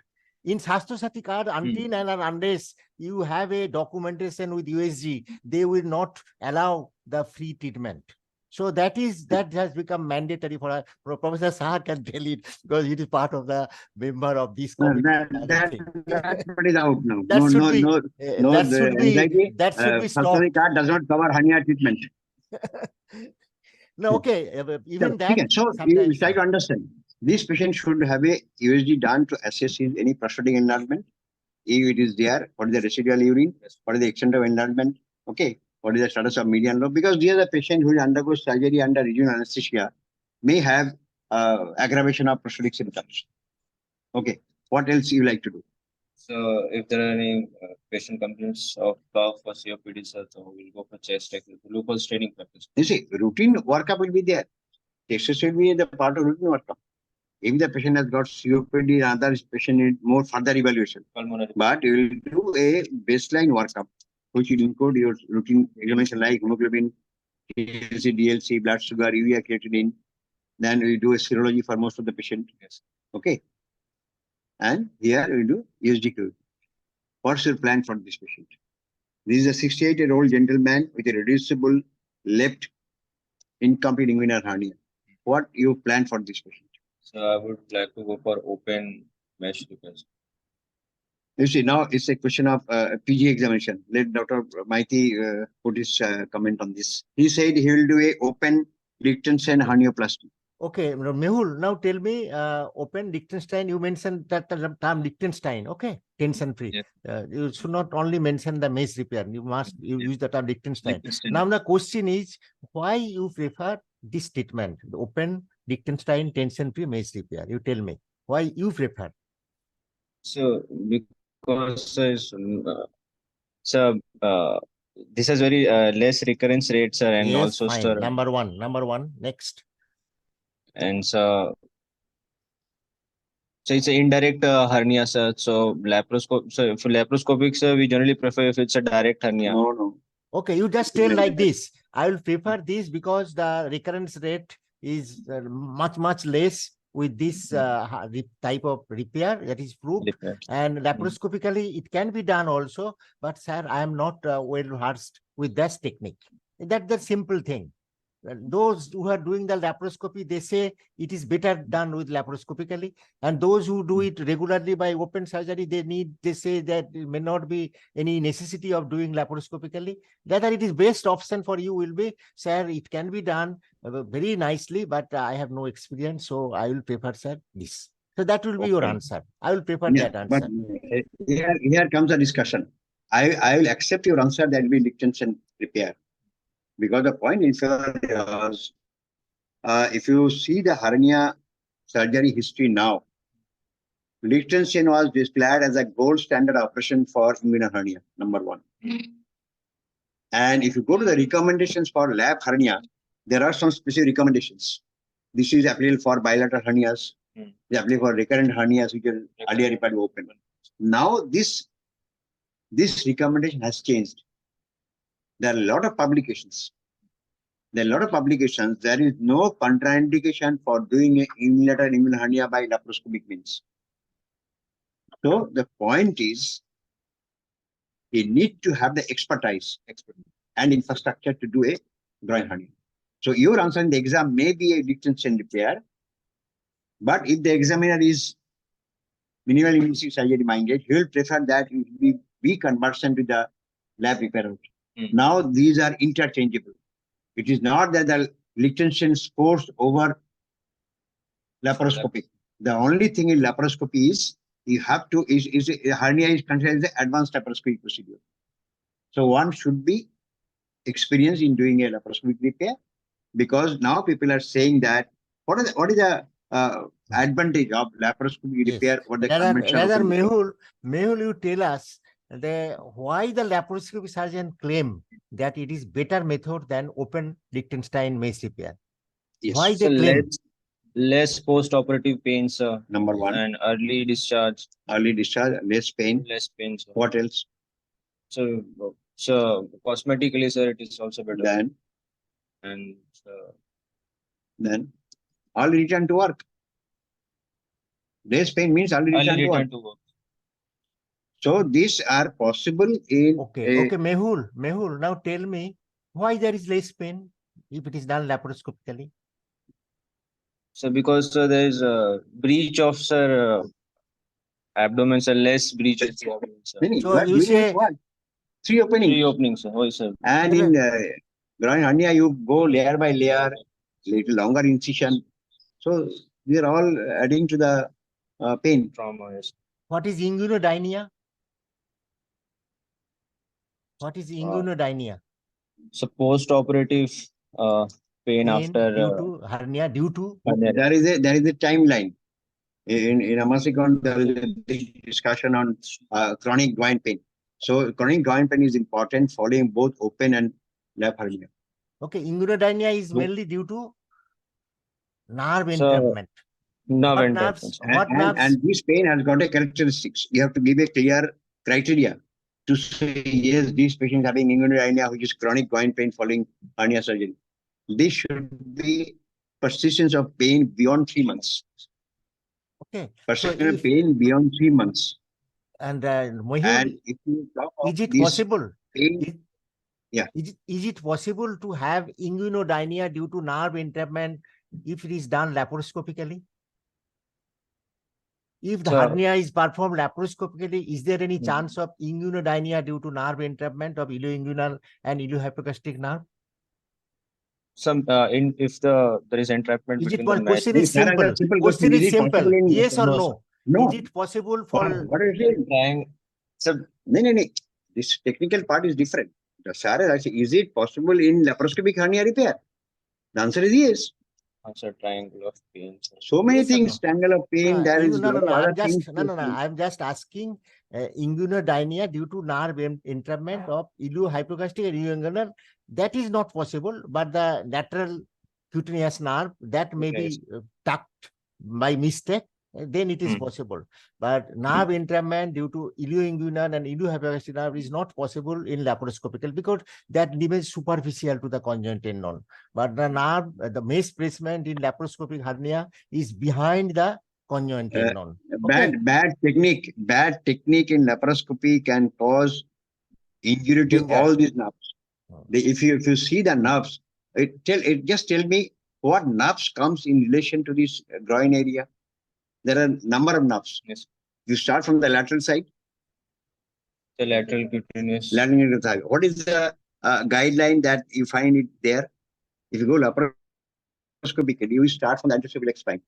In Sastho Sati card, until and unless you have a documentation with USG, they will not allow the free treatment. So that has become mandatory for Professor Saha can tell it because it is part of the member of this committee. That is out now. That should be stopped. Card does not cover hernia treatment. No, okay, even that. So you try to understand. This patient should have a USG done to assess any prosthetic enlargement. If it is there, what is the residual urine? What is the extent of enlargement? Okay. What is the status of median lobe? Because these are the patient who undergoes surgery under regional anesthesia may have aggravation of prosthetic symptoms. Okay. What else you like to do? So if there are any patient complaints of cough or COPD, so we'll go for chest glucose training practice. You see, routine workup will be there. Tests will be the part of routine workup. If the patient has got COPD, another patient need more further evaluation. Pulmonary. But you will do a baseline workup, which will include your routine examination like hemoglobin, TLC, DLC, blood sugar, urea creatinine. Then we do a serology for most of the patient. Yes. Okay. And here we do USG. What's your plan for this patient? This is a 68-year-old gentleman with a reducible left incomplete inguinal hernia. what you plan for this patient? So I would like to go for open mesh repairs. You see, now it's a question of PG examination. Let Dr. Maiti put his comment on this. He said he will do a open Liechtenstein hernioplasty. Okay, Mehul, now tell me, open Liechtenstein, you mentioned that the term Liechtenstein, okay, tension free. Yes. You should not only mention the mesh repair, you must use the term Liechtenstein. Liechtenstein. Now the question is, why you prefer this treatment, the open Liechtenstein tension free mesh repair? You tell me, why you prefer? So because this has very less recurrence rates, sir, and Yes, also fine. sir, Number one, next. and so it's an indirect hernia, sir. So laparoscope. So for laparoscopic, sir, we generally prefer if it's a direct hernia. No. Okay, you just tell like this. I will prefer this because the recurrence rate is much less with this type of repair that is proved. And laparoscopically, it can be done also. But sir, I am not well versed with that technique. That's the simple thing. Those who are doing the laparoscopy, they say it is better done with laparoscopically. And those who do it regularly by open surgery, they say that it may not be any necessity of doing laparoscopically. Rather, it is best option for you will be, sir, it can be done very nicely, but I have no experience, so I will prefer, sir, this. So that will be your answer. I will prefer that answer. But here comes a discussion. I will accept your answer that will be Liechtenstein repair. Because the point is, if you see the hernia surgery history now, Liechtenstein was declared as a gold standard operation for inguinal hernia, number one. And if you go to the recommendations for lap hernia, there are some specific recommendations. This is applicable for bilateral hernias, is applicable for recurrent hernias, which are earlier referred to open. Now this recommendation has changed. There are a lot of publications. There is no contraindication for doing a unilateral inguinal hernia by laparoscopic means. So the point is, we need to have the expertise and infrastructure to do a groin hernia. So your answer in the exam may be a Liechtenstein repair, but if the examiner is minimal invasive surgery minded, he will prefer that it be conversion to the lab repair route. Now these are interchangeable. It is not that the Liechtenstein scores over laparoscopic. The only thing in laparoscopy is you have to hernia is considered as an advanced laparoscopic procedure. So one should be experienced in doing a laparoscopic repair, because now people are saying that what is the advantage of laparoscopic repair? What the rather Mehul, you tell us why the laparoscopy surgeon claim that it is better method than open Liechtenstein mesh repair. Yes. Why they claim? Less post-operative pain, sir. Number one. And early discharge. Less pain. Sir. What else? So cosmetically, sir, it is also better. Then all return to work. Less pain means all return to work. So these are possible in. Okay, Mehul, now tell me why there is less pain if it is done laparoscopically. So because there is a breach of abdomen, sir, less breach of the abdomen, sir. So you say what? Three openings, sir. Oh, sir. And in groin hernia, you go layer by layer, little longer incision. So we are all adding to the pain. Trauma, yes. What is inguinodynia? What is inguinodynia? So post-operative pain after due to hernia, There is a timeline. In Amasicon, there is a discussion on chronic groin pain. So chronic groin pain is important following both open and lap hernia. Okay, inguinodynia is mainly due to nerve entrapment. And this pain has got a characteristics. You have to give a clear criteria to say, yes, these patients having inguinodynia, which is chronic groin pain following hernia surgery. This should be persistence of pain beyond 3 months. Okay. Persistence of pain beyond 3 months. And if you talk of is it this possible? Pain, Is it possible to have inguinodynia due to nerve entrapment if it is done laparoscopically? If the So- hernia is performed laparoscopically, is there any Mhm. chance of inguinodynia due to nerve entrapment of ilioinguinal and iliohypogastric nerve? Some if there is entrapment Is it between the mesh. question is simple? Question question. is simple. possible in- Yes or No, no? No. Is it possible What for what is it? So, no. This technical part is different. The Sarah, is it possible in laparoscopic hernia repair? The answer is yes. also triangle of pain. So many Yes or things, no? triangle of pain, there is lot of other I'm things. just I'm just asking inguinodynia due to nerve entrapment of iliohypogastric and ilioinguinal. That is not possible, but the lateral cutaneous nerve that may be tucked by mistake, then it is Hmm. possible. But nerve entrapment due to ilioinguinal and iliohypogastric nerve is not possible in laparoscopical because that remains superficial to the conjoint tendon. But the nerve, the mesh placement in laparoscopic hernia is behind the conjoint tendon. Okay. Bad technique in laparoscopy can cause injury to Danger. all these nerves. Oh. If you see the nerves, just tell me what nerves comes in relation to this groin area. There are a number of nerves. Yes. You start from the lateral side. The lateral cutaneous. Lateral side. What is the guideline that you find it there? If you go laparoscopically, you start from the anteroscopic spine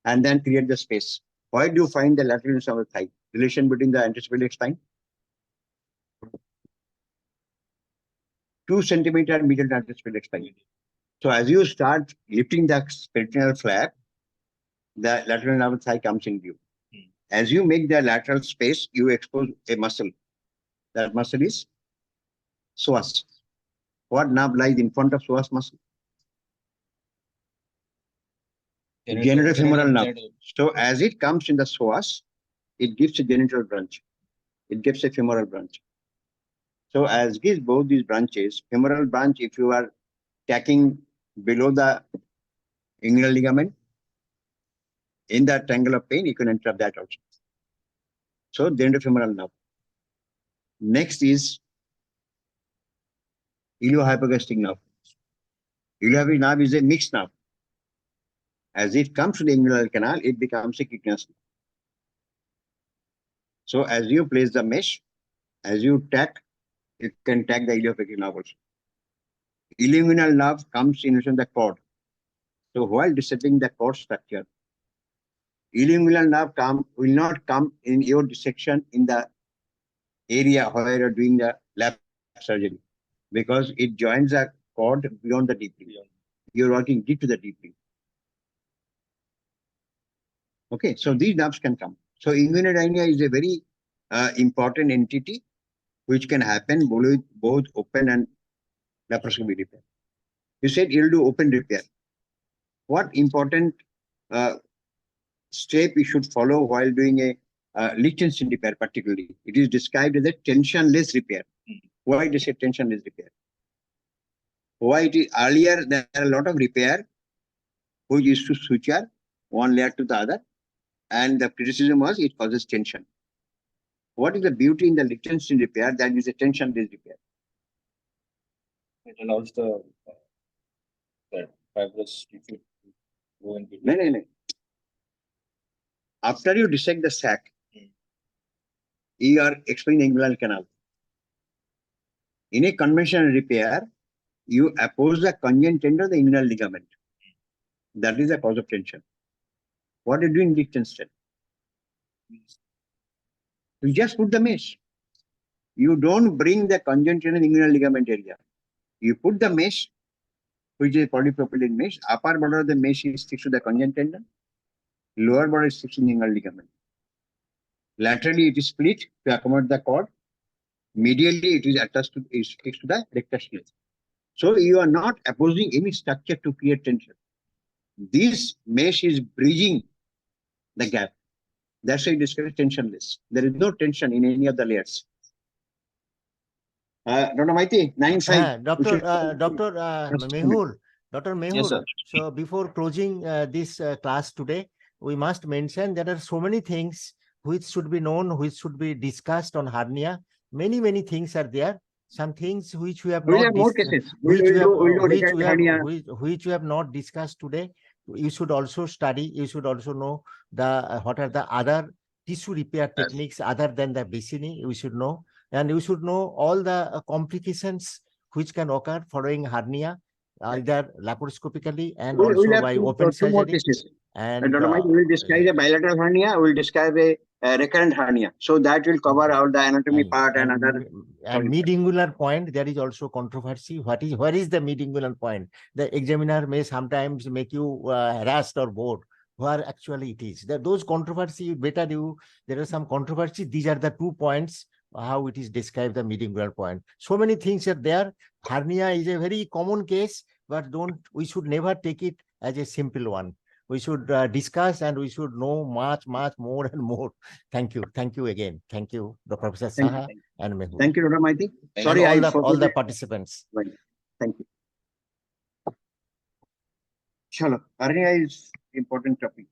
and then create the space. Why do you find the lateral thigh? Relation between the anteroscopic spine? 2 centimeter medial to anteroscopic spine. So as you start lifting the peritoneal flap, the lateral nerve thigh comes in view. As you make the lateral space, you expose a muscle. That muscle is psoas. What nerve lies in front of psoas muscle? Genitofemoral nerve. So as it comes in the psoas, it gives a genital branch. It gives a femoral branch. So as gives both these branches, femoral branch, if you are tacking below the inguinal ligament, in that triangle of pain, you can interrupt that also. So genitofemoral nerve. Next is iliohypogastric nerve. Iliohypogastric nerve is a mixed nerve. As it comes to the inguinal canal, it becomes a cutaneous nerve. So as you place the mesh, as you tack, you can tack the iliohypogastric nerve also. Ilioinguinal nerve comes in the cord. So while dissecting the cord structure, ilioinguinal nerve will not come in your dissection in the area where you're doing the lap surgery, because it joins the cord beyond the deep vein. You're working deep to the deep vein. Okay, so these nerves can come. So inguinodynia is a very important entity which can happen both open and laparoscopic repair. You said you'll do open repair. What important step you should follow while doing a Lichtenstein repair particularly? It is described as a tensionless repair. Why it is a tensionless repair? Why it is earlier there are a lot of repair which used to suture one layer to the other, and the criticism was it causes tension. What is the beauty in the Lichtenstein repair? That is a tensionless repair. It allows the fibrous tissue to go in between. No. After you dissect the sac, you are explaining the inguinal canal. In a conventional repair, you oppose the conjoint tendon, the inguinal ligament. That is the cause of tension. What are you doing in Lichtenstein? You just put the mesh. You don't bring the conjoint tendon, inguinal ligament area. You put the mesh, which is polypropylene mesh. Upper border of the mesh is fixed to the conjoint tendon. Lower border is fixed to the inguinal ligament. Laterally, it is split to accommodate the cord. Medially, it is attached to fixed to the rectus plate. So you are not opposing any structure to create tension. This mesh is bridging the gap. That's why it is tensionless. There is no tension in any of the layers. Dr. Maiti, 9-5. Dr. Mehul. Yes, sir. So before closing this class today, we must mention there are so many things which should be known, which should be discussed on hernia. Many things are there. Some things which we have not more cases. Which we have not discussed today. you should also study, you should also know the what are the other tissue repair techniques other than the Bacini, you should know. And you should know all the complications which can occur following hernia, either laparoscopically and also We'll have by two open more surgery. cases. And Dr. Mike will describe a bilateral hernia, will describe a recurrent hernia. So that will cover all the anatomy part and other. And mid-inguinal point, there is also controversy. Where is the mid-inguinal point? The examiner may sometimes make you harassed or bored. Where actually it is. Those controversy, there are some controversy. These are the 2 points, how it is described, the mid-inguinal point. So many things are there. Hernia is a very common case, but we should never take it as a simple one. We should discuss and we should know much more and more. Thank you. Thank you again. Thank you, Dr. Professor Saha and Mehul. Thank you, Dr. Maiti. Sorry, all the participants. Right. Thank you. Chalo, hernia is important topic.